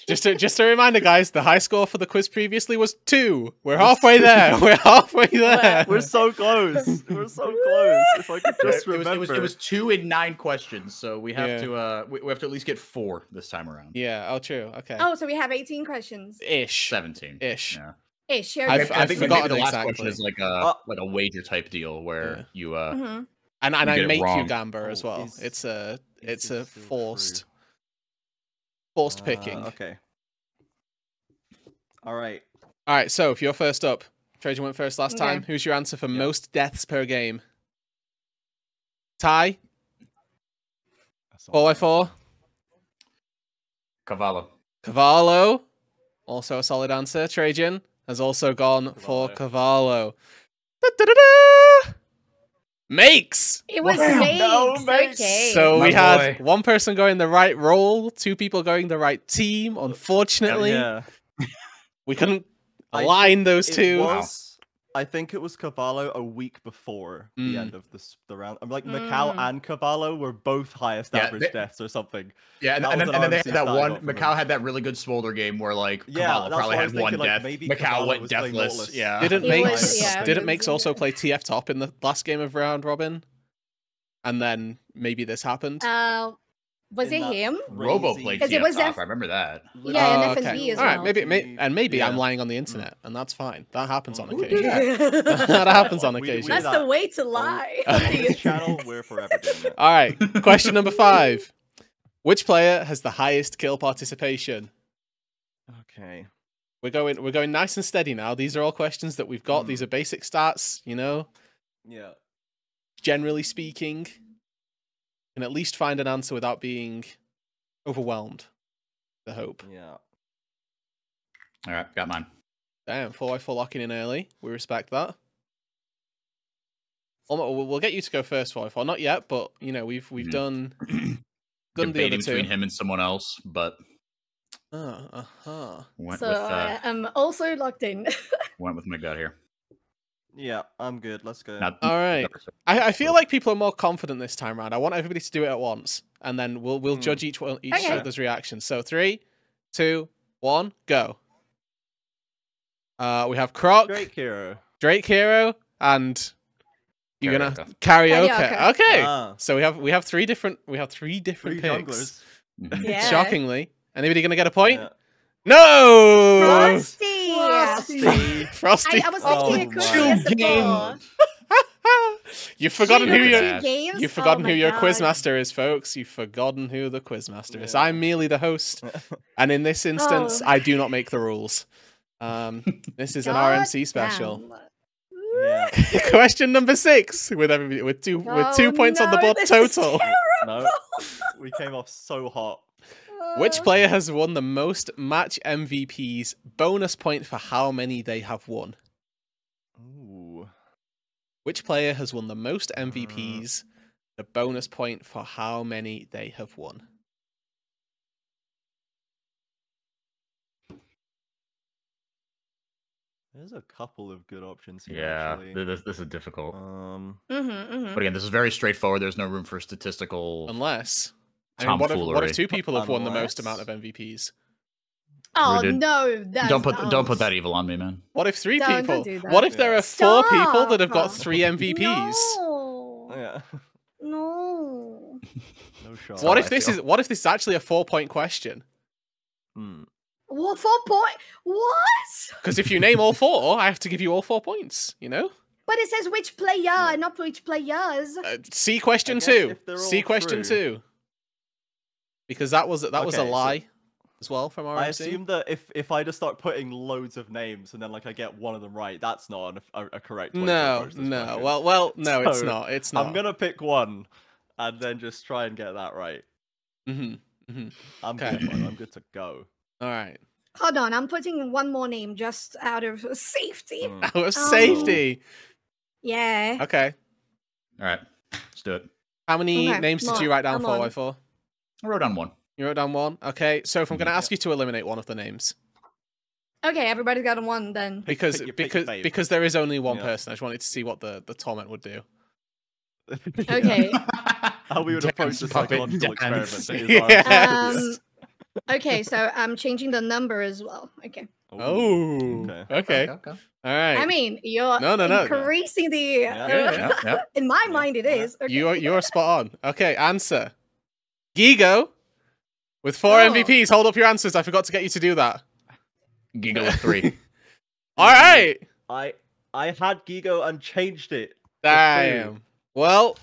S2: Just a reminder, guys, the high score for the quiz previously was 2. We're halfway there. We're halfway there.
S4: We're so close. We're so close. If I could just remember.
S1: It was 2 in 9 questions, so we have
S2: Yeah.
S1: to we have to at least get 4 this time around.
S2: Yeah, oh true. Okay.
S3: Oh, so we have 18 questions.
S2: Ish.
S1: 17.
S2: Ish.
S1: Yeah.
S3: Ish.
S2: I've-
S3: Okay.
S2: I've
S1: think
S2: forgotten
S1: maybe the last
S2: exactly.
S1: question is like a wager type deal where
S2: Yeah.
S1: you
S3: Mhm.
S2: And
S1: You
S2: I
S1: get it
S2: make you
S1: wrong.
S2: gamble as
S4: Oh,
S2: well.
S4: is-
S2: It's a
S4: this still
S2: forced picking.
S4: Okay. All right.
S2: All right, so if you're first up, Trajan went first last
S3: Okay.
S2: time. Who's your answer for
S4: Yeah.
S2: most deaths per game? Ty,
S4: That's all
S2: 4x4,
S1: Cavallo.
S2: Cavallo, also a solid answer. Trajan has also gone for Cavallo. Da-da-da-da! Makes.
S3: It was
S2: Wow.
S3: Makes.
S4: No, Makes.
S3: Okay.
S2: So
S1: My
S2: we had
S1: boy.
S2: one person going the right role, 2 people going the right team. Unfortunately,
S4: Yeah.
S2: we couldn't
S4: I
S2: align those
S4: It
S2: 2.
S4: was, I think it was Cavallo a week before
S2: Mm.
S4: the end of the round. I'm like Macau and Cavallo were both highest
S1: Yeah,
S4: average
S1: they-
S4: deaths or something.
S1: Yeah, and,
S4: That
S1: and,
S4: was
S1: then,
S4: an
S1: and then they
S4: RMC
S1: had that
S4: style
S1: one.
S4: vote for them.
S1: Macau had that really good Smolder game where like
S4: Yeah,
S1: Cavallo
S4: that's
S1: probably
S4: what I
S1: had
S4: was
S1: one
S4: thinking, like,
S1: death.
S4: maybe
S1: Macau
S4: Cavallo
S1: went
S4: was playing
S1: deathless.
S4: Nautilus.
S1: Yeah.
S2: Didn't
S3: He
S2: Makes
S3: was- yeah, he
S2: didn't
S3: was-
S2: Makes also play TF top in the last game of round robin? And then maybe this happened.
S3: Was
S4: In
S3: it
S4: that
S3: him?
S1: Robo
S4: crazy-
S1: played
S3: 'Cause it
S1: TF
S3: was
S1: top.
S3: F-
S1: I remember that.
S3: Yeah, and
S2: Oh,
S3: FNB as
S2: All right,
S3: well.
S2: maybe I'm
S4: Yeah.
S2: lying on the internet, and that's fine. That happens on
S4: Who
S2: occasion.
S4: did
S2: That happens on
S4: We- we
S2: occasion.
S4: did
S3: That's the way to lie.
S4: On this channel, we're forever doing it.
S2: All right, question number 5. Which player has the highest kill participation?
S4: Okay.
S2: We're going nice and steady now. These are all questions that we've got.
S4: Hmm.
S2: These are basic stats, you know.
S4: Yeah.
S2: Generally speaking, can at least find an answer without being overwhelmed. I hope.
S4: Yeah.
S1: All right, got mine.
S2: Damn, 4x4 locking in early. We respect that. We'll get you to go first, 4x4. Not yet, but you know we've
S1: Mhm.
S2: done the other
S1: Debating
S2: 2.
S1: between him and someone else, but went
S3: So
S1: with
S3: I'm also locked in.
S1: went with my gut here.
S4: Yeah, I'm good. Let's go.
S1: Not,
S2: All right. I feel like people are more confident this time around. I want everybody to do it at once, and then we'll judge each
S3: Okay.
S2: other's reactions. So 3, 2, 1, go. We have Croc,
S4: Great hero.
S2: Drake Hero, and you're gonna
S1: Karaoke.
S2: karaoke.
S3: Karaoke.
S2: Okay.
S4: Ah.
S2: So we have 3 different
S4: Three
S2: picks.
S4: junglers.
S1: Mhm.
S3: Yeah.
S2: Shockingly. Anybody going to get a point?
S4: Yeah.
S2: No!
S3: Frosty.
S2: Frosty.
S3: I was
S4: Oh
S3: thinking it could
S4: my
S3: be a
S1: God.
S2: You've forgotten who
S3: Two
S2: your
S3: games?
S2: You've forgotten
S3: Oh
S2: who
S3: my
S2: your
S3: God.
S2: quizmaster is, folks. You've forgotten who the quizmaster is.
S4: Yeah.
S2: I'm merely the host, and in this instance,
S3: Oh.
S2: I do not make the rules. This is an
S3: God
S2: RMC special.
S3: damn.
S4: Yeah.
S2: Question number 6 with everybody with two
S3: Oh,
S2: points on the
S3: no,
S2: board
S3: this is
S2: total.
S4: No, we came off so hot.
S2: Which player has won the most match MVPs? Bonus point for how many they have won.
S4: Ooh.
S2: Which player has won the most MVPs? The bonus point for how many they have won.
S4: There's a couple of good options here.
S1: Yeah,
S4: Actually.
S1: this is difficult.
S3: Mm-hmm.
S1: But again, this is very straightforward. There's no room for statistical.
S2: Unless, I mean, what if
S1: Tomfoolery.
S2: 2 people have won the most
S4: Unless-
S2: amount of MVPs?
S3: Oh
S1: Rooted.
S3: no, that's
S1: Don't put that evil on me, man.
S2: What if 3
S3: Don't
S2: people?
S3: do that.
S2: What if there are 4 people that have got
S3: Stop.
S2: 3 MVPs?
S3: No.
S4: Yeah.
S3: No.
S4: No shot.
S2: What
S1: how
S2: if
S1: I
S2: this
S1: feel.
S2: is what if this is actually a 4-point question?
S4: Hmm.
S3: What 4 point? What?
S2: Because if you name all 4, I have to give you all 4 points. You know.
S3: But it says which player, not which players.
S2: See question
S4: I guess
S2: 2.
S4: if they're
S2: See
S4: all
S2: question
S4: true-
S2: 2. Because that was a
S4: Okay, so-
S2: lie as well from RMC.
S4: I assume that if I just start putting loads of names and then like I get one of them right, that's not a correct way to
S2: No,
S4: approach this
S2: no.
S4: question.
S2: Well, no, it's
S4: So,
S2: not. It's not.
S4: I'm gonna pick one and then just try and get that right.
S2: Mhm.
S4: I'm
S2: Okay.
S4: good. I'm good to go.
S2: All right.
S3: Hold on, I'm putting one more name just out of safety.
S4: Hmm.
S2: Out of safety.
S3: Yeah.
S2: Okay.
S1: All right, let's do it.
S2: How many
S3: Okay,
S2: names did
S3: come
S2: you
S3: on,
S2: write down
S3: come on.
S2: 4x4?
S1: I wrote down one.
S2: You wrote down 1. Okay. So if I'm going to
S1: Mhm.
S2: ask you to eliminate one of the names,
S3: Okay, everybody's got a 1 then.
S2: because
S4: pick your
S2: because
S4: favourite.
S2: because there is only one
S4: Yeah.
S2: person, I just wanted to see what the torment would do.
S3: Okay.
S4: How we would
S1: Dance
S4: approach the
S1: puppet
S4: psychological experiment.
S1: dance.
S4: that is
S2: Yeah.
S4: RMC.
S3: Okay, so I'm changing the number as well. Okay.
S2: Oh.
S4: Okay.
S2: Okay.
S1: Okay.
S2: All right.
S3: I mean, you're
S2: No.
S3: increasing the.
S1: Yeah.
S3: In my
S4: Yeah.
S3: mind, it is. Okay.
S2: You're spot on. Okay. Answer. Gigo with 4
S3: Oh.
S2: MVPs. Hold up your answers. I forgot to get you to do that.
S1: Giga with 3.
S2: All right.
S4: I had Gigo and changed it.
S2: Damn. Well,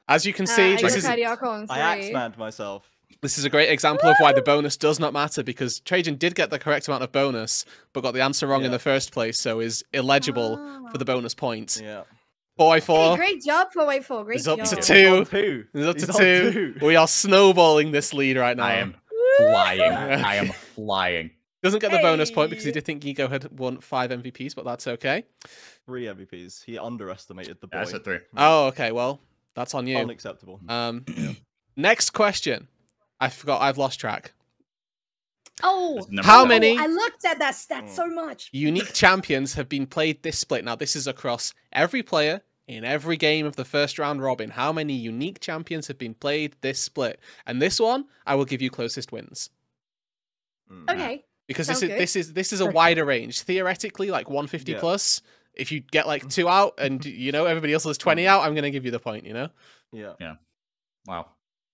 S2: as you can see,
S3: I
S2: this
S3: got
S2: is
S3: Kadiako on 3.
S4: I Axemanned myself.
S2: This is a great example of why the bonus does not matter, because Trajan did get the correct amount of bonus, but got the answer wrong in
S4: Yeah.
S2: the first place, so is illegible for the bonus point.
S4: Yeah.
S2: 4x4
S3: Hey, great job, 4x4. Great
S2: is up
S3: job.
S2: to
S4: He's
S2: 2.
S4: on 2.
S2: Is up to
S4: He's on
S2: 2. We are snowballing this lead right now.
S1: I am flying. I am flying.
S2: Doesn't get the bonus point because he
S3: Hey.
S2: did think Gigo had won 5 MVPs, but that's okay.
S4: 3 MVPs. He underestimated the boy.
S1: I said 3.
S2: Oh, okay. Well, that's on you.
S4: Unacceptable.
S2: Next question. I forgot. I've lost track.
S3: Oh,
S2: How
S3: oh,
S2: many-
S3: I looked at that stat so much.
S2: Unique champions have been played this split. Now, this is across every player in every game of the first round robin. How many unique champions have been played this split? And this one, I will give you closest wins.
S4: Mm.
S3: Okay.
S2: Because
S3: Sounds
S2: this is a
S3: Okay.
S2: wider range. Theoretically, like 150
S4: Yeah.
S2: plus. If you get like 2 out and everybody else has 20 out, I'm gonna give you the point,
S4: Yeah.
S1: Wow.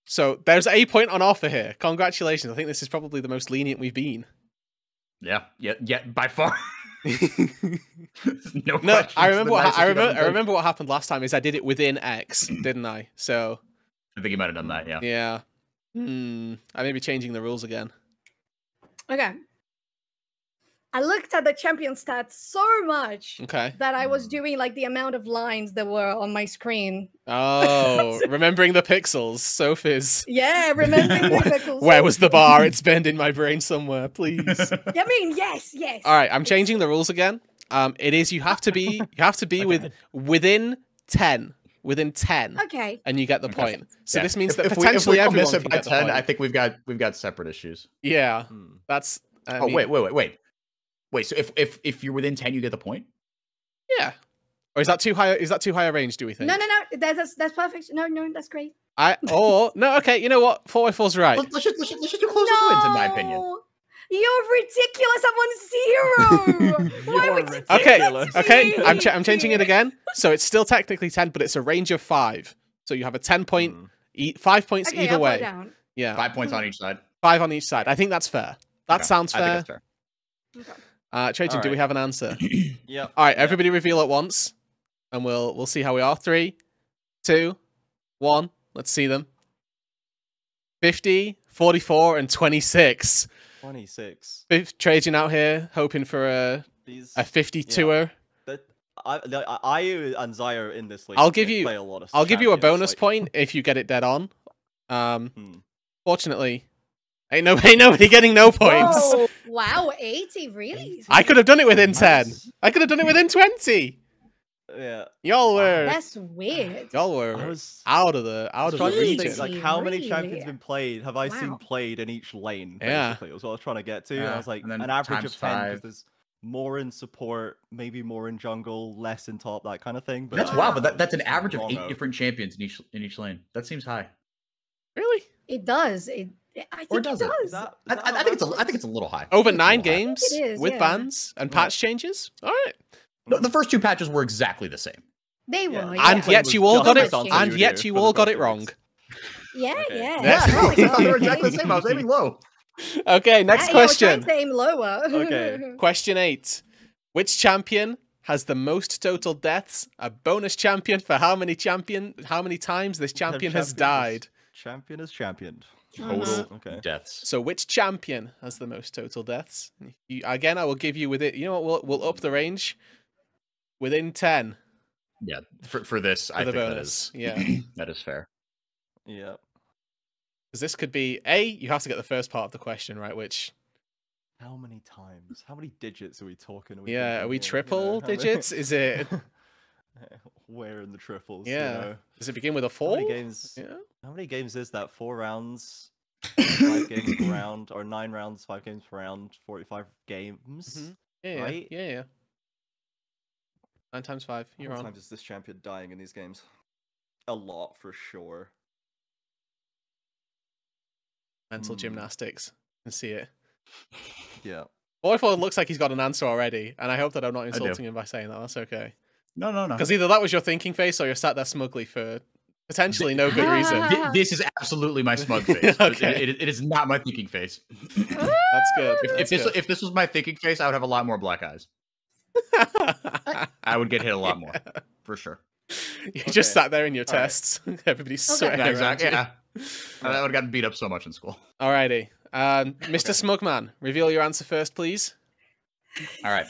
S2: So there's a point on offer here. Congratulations. I think this is probably the most lenient we've been.
S1: Yeah. By far. No.
S2: No,
S1: question.
S2: I
S1: It's
S2: remember
S1: the
S2: what
S1: nicest
S2: I
S1: you've ever
S2: remember
S1: done.
S2: what happened last time is I did it within X, didn't I? So
S1: I think you might have done that. Yeah.
S2: yeah. I may be changing the rules again.
S3: Okay. I looked at the champion stats so much
S2: Okay.
S3: that I was doing like the amount of lines that were on my screen.
S2: Oh, remembering the pixels, Sophie's.
S3: Yeah, remembering the pickles.
S2: Where was the bar? It's burned in my brain somewhere, please.
S3: I mean, yes.
S2: All right, I'm changing the rules again. It is you have to be within 10,
S3: Okay.
S2: and you get the point. So
S1: Yeah.
S2: this means that
S1: if
S2: potentially
S1: we
S2: everyone
S1: miss
S2: can
S1: it by
S2: get the
S1: 10,
S2: point.
S1: I think we've got separate issues.
S2: Yeah,
S4: Hmm.
S2: that's. I
S1: Oh
S2: mean,
S1: wait. So if you're within 10, you get the point.
S2: Yeah. Or is that too high? Is that too high a range? Do we think?
S3: No. That's perfect. No, that's great.
S2: No. Okay. You know what? 4x4's right.
S1: Let's just do closest wins, in my opinion.
S3: No! You're ridiculous. I'm on 0. Why
S4: You're
S3: would you do
S2: Okay,
S3: that to
S2: okay,
S3: me?
S2: I'm changing it again. So it's still technically 10, but it's a range of 5. So you have a 10 point, 5 points
S3: Okay,
S2: either
S3: I'll put it
S2: way.
S3: down.
S2: Yeah,
S1: 5 points on each side.
S2: 5 on each side. I think that's fair. That
S1: Okay,
S2: sounds
S1: I think
S2: fair.
S1: that's fair.
S3: Okay.
S2: Trajan, do we
S4: Alright.
S2: have an answer?
S4: Yep.
S2: All right,
S4: yep.
S2: everybody reveal at once, and we'll see how we are. 3, 2, 1. Let's see them. 50, 44, and 26.
S4: 26.
S2: Trajan out here hoping for a
S4: These
S2: 52er.
S4: I and Zaya in this league.
S2: I'll give
S4: they
S2: you-
S4: play a lot of
S2: I'll give you a
S4: champions,
S2: bonus
S4: like-
S2: point if you get it dead on.
S4: Hmm.
S2: Fortunately, ain't nobody getting no points.
S3: Whoa, wow, 80, really?
S2: I could have done it within 10.
S4: Nice.
S2: I could have done it within 20.
S4: Yeah.
S2: Y'all were
S3: That's weird.
S2: y'all
S4: I
S2: were
S4: was
S2: out of the
S4: trying to
S2: region.
S4: think, like, how many champions
S3: Really?
S4: have been played? Have I seen
S3: Wow.
S4: played in each lane?
S2: Yeah.
S4: Basically, was what I was trying to get to. And I
S1: Yeah,
S4: was like,
S1: and then
S4: an average
S1: times
S4: of 10 because
S1: 5.
S4: there's more in support, maybe more in jungle, less in top, that kind of thing. But
S1: That's
S3: Wow.
S1: wild, but that's an average of 8
S4: Wrong-o.
S1: different champions in each lane. That seems high.
S2: Really?
S3: It does. I think
S1: does
S3: it
S1: it?
S3: does.
S4: Is that,
S1: I think it's a little high.
S2: Over
S1: It's a
S2: 9
S1: little high.
S2: games
S3: it is,
S2: with
S3: yeah.
S2: bans and
S4: Yeah.
S2: patch changes. All right.
S1: No, the first 2 patches were exactly the same.
S3: They
S4: Yeah.
S3: were.
S2: And
S3: Yeah,
S2: yet
S4: was
S2: you all
S4: just
S2: got
S3: much
S2: it.
S3: changed.
S2: And
S4: Udio
S2: yet you
S4: for the
S2: all got
S4: first
S2: it
S4: 2
S2: wrong.
S4: weeks.
S3: yeah.
S4: Okay.
S3: Yeah.
S2: Yeah.
S1: No, I thought they were
S3: Okay.
S1: exactly the same. I was aiming low.
S2: Okay, next
S3: Yeah, I was trying
S2: question.
S3: to aim lower.
S4: Okay.
S2: Question 8. Which champion has the most total deaths? A bonus champion for how many times this champion has died?
S4: Champion is championed.
S1: Total
S4: Okay.
S1: deaths.
S2: So which champion has the most total deaths? Again, I will give you with it. You know what? We'll up the range within 10
S1: Yeah, for this,
S2: for
S1: I
S2: the
S1: think
S2: bonus.
S1: that
S2: Yeah,
S1: is that is fair.
S4: Yeah.
S2: because this could be you have to get the first part of the question right. Which
S4: How many times? How many digits are we talking?
S2: are we
S4: thinking here, you know,
S2: triple
S4: how many-
S2: digits? Is it?
S4: Where in the triples?
S2: Yeah.
S4: You know?
S2: Does it begin with a
S4: How
S2: 4?
S4: many games?
S2: Yeah.
S4: How many games is that? 4 rounds, 5 games per round, or 9 rounds, 5 games per round, 45 games.
S2: Mhm. Yeah.
S4: Right?
S2: Yeah. 9 times 5.
S4: How
S2: You're
S4: many
S2: on.
S4: times is this champion dying in these games? A lot for sure.
S2: Mental gymnastics. I can see it.
S4: Yeah.
S2: Boyford looks like he's got an answer already, and I hope that I'm not
S1: do.
S2: insulting him by saying that. That's okay.
S1: No.
S2: Because either that was your thinking face, or you're sat there smugly for potentially no good reason.
S1: This is absolutely my smug face.
S2: Okay.
S1: It is not my thinking face.
S2: That's good.
S1: If this was my thinking face, I would have a lot more black eyes. I would get hit a lot more, for sure.
S2: You just
S4: Okay.
S2: sat there in your
S4: All right.
S2: tests. Everybody's sweating
S1: Yeah,
S2: around
S1: exactly.
S2: you.
S1: Yeah, I would have gotten beat up so much in school.
S2: Alrighty. Mr.
S4: Okay.
S2: Smugman, reveal your answer first, please.
S1: All right,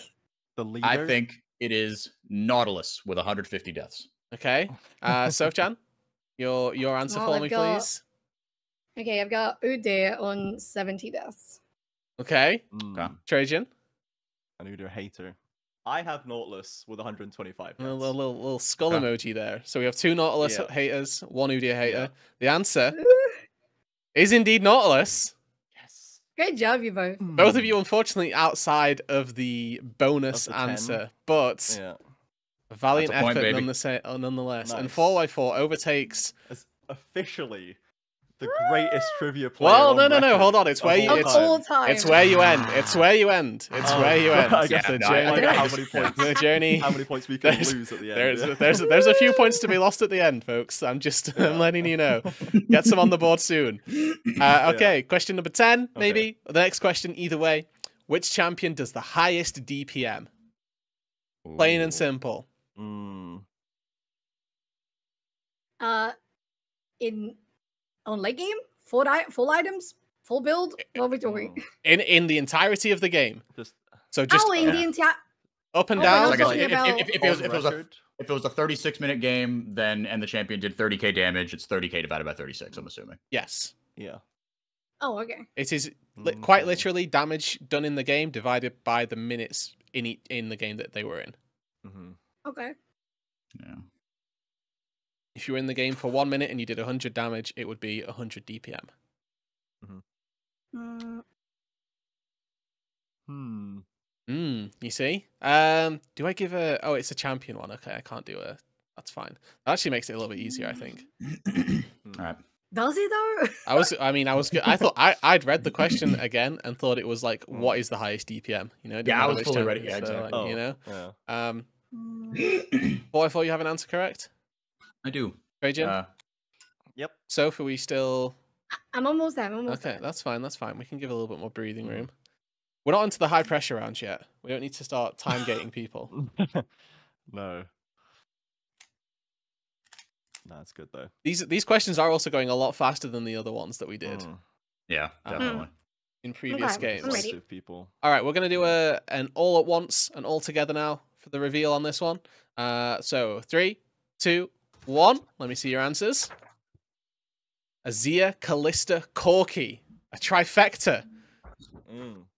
S4: The leader.
S1: I think it is Nautilus with 150 deaths.
S2: Okay. Sofjan, your answer
S3: Well,
S2: for
S3: I've
S2: me,
S3: got-
S2: please.
S3: Okay, I've got Ude on 70 deaths.
S2: Okay.
S1: Okay.
S2: Trajan,
S4: I knew you're a hater. I have Nautilus with 125.
S2: a
S4: deaths.
S2: little skull
S1: Okay.
S2: emoji there. So we have 2 Nautilus
S4: Yeah.
S2: haters, 1 Udia hater.
S4: Yeah.
S2: The answer is indeed Nautilus.
S4: Yes.
S3: Great job, you both.
S2: Both of you, unfortunately, outside of the bonus
S4: Of the 10.
S2: answer, but
S4: Yeah.
S2: a valiant
S1: That's a point,
S2: effort
S1: baby.
S2: nonetheless. And
S4: Nice.
S2: 4x4 overtakes.
S4: It's officially the greatest trivia player.
S2: Well,
S4: on
S2: no.
S4: record
S2: Hold on. It's
S4: of
S2: where you.
S4: all
S3: Of
S2: It's,
S4: time.
S3: all time.
S2: it's where you end. It's where you end. It's
S4: Oh,
S2: where you end.
S4: I guess
S2: the
S1: no, I
S2: journey.
S1: think
S4: how many points?
S2: The journey.
S4: How many points we can
S2: There's-
S4: lose at the end?
S2: There's a few points to be lost at the end, folks. I'm I'm letting you know. Get some on the board soon. Okay, question number 10, maybe. The next question, either way. Which champion does the highest DPM? Plain and
S1: Ooh.
S2: simple.
S4: Mm.
S3: In on late game, full items, full build. What are we doing?
S2: In the entirety of the game.
S4: Just
S2: So just
S3: Oh, in the entire.
S2: up and
S3: Oh,
S2: down.
S3: we're
S1: Like I
S3: not
S1: said,
S3: talking
S1: if
S3: about-
S1: it was a 36-minute game, then and the champion did 30k damage, it's 30k divided by 36. I'm assuming.
S2: Yes.
S4: yeah.
S3: Oh, okay.
S2: It is quite
S4: Okay.
S2: literally damage done in the game divided by the minutes in the game that they were in.
S4: Mm-hmm.
S3: Okay.
S1: Yeah.
S2: If you were in the game for 1 minute and you did 100 damage, it would be 100 DPM.
S3: Mm,
S2: You see? Do I give a... Oh, it's a champion one. Okay, I can't do a... That's fine. That actually makes it a little bit easier, I think.
S1: All right.
S3: does he though?
S2: I thought I'd read the question again and thought it was like, what is the highest DPM? You know? it didn't
S1: Yeah, I
S2: matter
S1: was
S2: which
S1: fully ready.
S2: champion,
S1: Yeah,
S2: so,
S1: exactly.
S2: like, you know?
S4: Yeah.
S2: Boy, I thought you have an answer correct.
S1: I do.
S2: Trajan?
S4: Yep.
S2: Soph, are we still...
S3: I'm almost there. I'm almost
S2: Okay,
S3: there.
S2: that's fine. That's fine. We can give a little bit more breathing room. We're not into the high pressure rounds yet. We don't need to start time gating people.
S4: No. That's good though.
S2: These questions are also going a lot faster than the other ones that we did
S1: Yeah, definitely.
S2: in previous
S3: Okay, I'm
S2: games.
S3: ready.
S4: People.
S2: All right, we're gonna do an all at once and all together now for the reveal on this one. So 3, 2, 1. Let me see your answers. Azir, Callista, Corki, a trifecta,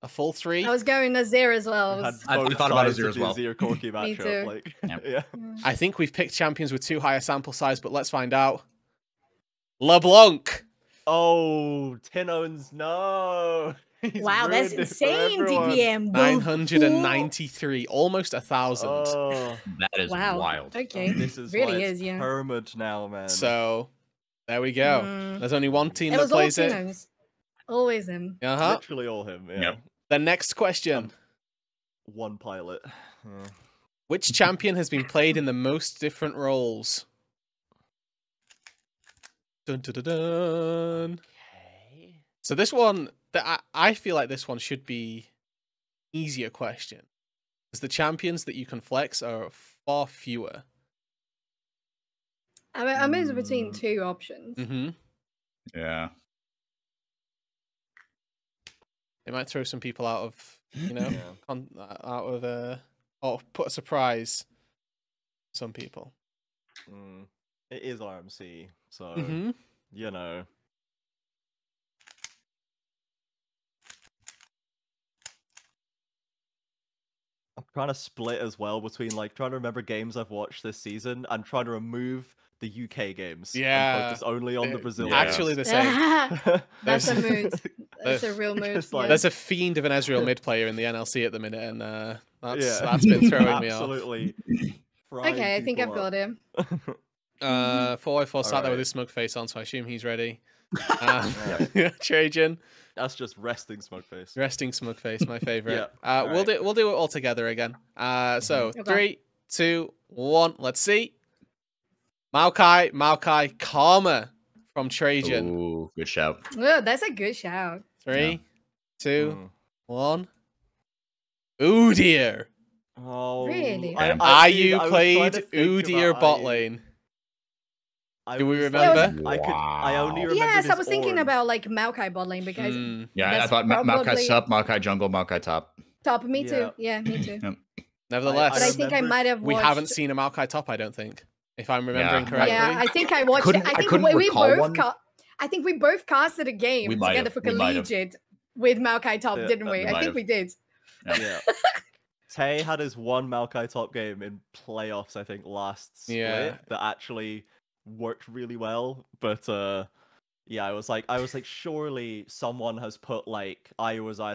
S2: a full 3.
S3: I was going Azir as well.
S1: I thought about Azir as well.
S4: Azir Corki
S3: Me
S4: matchup.
S3: too.
S4: Like,
S1: Yep.
S4: yeah.
S2: I think we've picked champions with too high a sample size, but let's find out. LeBlanc.
S4: Oh, Tinones, no. He's
S3: Wow, that's
S4: ruined it for
S3: insane,
S4: everyone.
S3: DPM.
S2: 993, almost 1,000.
S4: Oh,
S1: That is
S3: Wow.
S1: wild.
S3: Okay.
S4: this is
S3: Really
S4: why it's
S3: is, yeah.
S4: permanent now, man.
S2: So there we go.
S3: Mm.
S2: There's only one team
S3: It
S2: that
S3: was all
S2: plays it.
S3: Tino's. Always him.
S2: Uh-huh.
S4: Literally all him. Yeah.
S1: Yep.
S2: The next question.
S4: One pilot. Yeah.
S2: Which champion has been played in the most different roles? Dun, dun, dun, dun.
S4: Okay.
S2: So this one, I feel like this one should be easier question. Because the champions that you can flex are far fewer.
S3: I'm in between two options.
S2: Mm-hmm.
S1: Yeah.
S2: It might throw some people out of, you know,
S4: Yeah.
S2: out of or put a surprise. Some people.
S4: It is RMC, so
S2: Mm-hmm.
S4: you know. I'm trying to split as well between like trying to remember games I've watched this season and trying to remove the UK games.
S2: Yeah.
S4: And focus only on the Brazilian.
S2: Actually, the same.
S3: That's a
S2: There's-
S3: mood. That's a real mood.
S4: Just like-
S3: yeah.
S2: There's a fiend of an Ezreal mid player in the NLC at the minute, and that's
S4: Yeah.
S2: been throwing me off.
S4: Absolutely.
S3: Okay, I think I've got him.
S2: 404 sat there with
S4: Alright.
S2: his smug face on, so I assume he's ready.
S4: Alright.
S2: Trajan,
S4: That's just resting smug face.
S2: resting smug face, my favorite.
S4: Yeah,
S2: We'll do it all together again. So
S3: Okay.
S2: 3, 2, 1. Let's see. Maokai, Karma from Trajan.
S1: Ooh, good shout.
S3: Oh, that's a good shout.
S2: 3, 2,
S4: Mm.
S2: 1. Udyr.
S4: Oh,
S3: Really?
S4: I
S2: IU
S4: was trying
S2: played
S4: to think
S2: Udyr
S4: about
S2: bot
S4: IU.
S2: lane.
S4: I
S2: Do we
S4: was
S2: remember?
S4: like, I only remember.
S3: Yes, I was thinking about like Maokai bot lane because
S1: Yeah, I
S3: That's
S1: thought Maokai
S3: probably-
S1: sub, Maokai jungle, Maokai top.
S3: top. Me
S4: Yeah.
S3: too. Yeah, me too.
S2: Nevertheless,
S3: But I think I
S4: remember-
S3: might have.
S2: we
S3: Watched...
S2: haven't seen a Maokai top, I don't think. If I'm remembering
S1: Yeah.
S2: correctly.
S3: Yeah, I think I watched.
S1: couldn't-
S3: I
S1: I
S3: think
S1: couldn't
S3: we
S1: recall
S3: both.
S1: one.
S3: I think we both casted a game
S1: We might
S3: together
S1: have,
S3: for
S1: we might have.
S3: collegiate with Maokai top,
S4: Yeah,
S3: didn't we?
S1: we
S3: I
S1: might
S3: think
S1: have.
S3: we did.
S4: Yeah. Tay had his one Maokai top game in playoffs, I think, last split
S2: Yeah.
S4: that actually worked really well. But yeah, I was like, surely someone has put like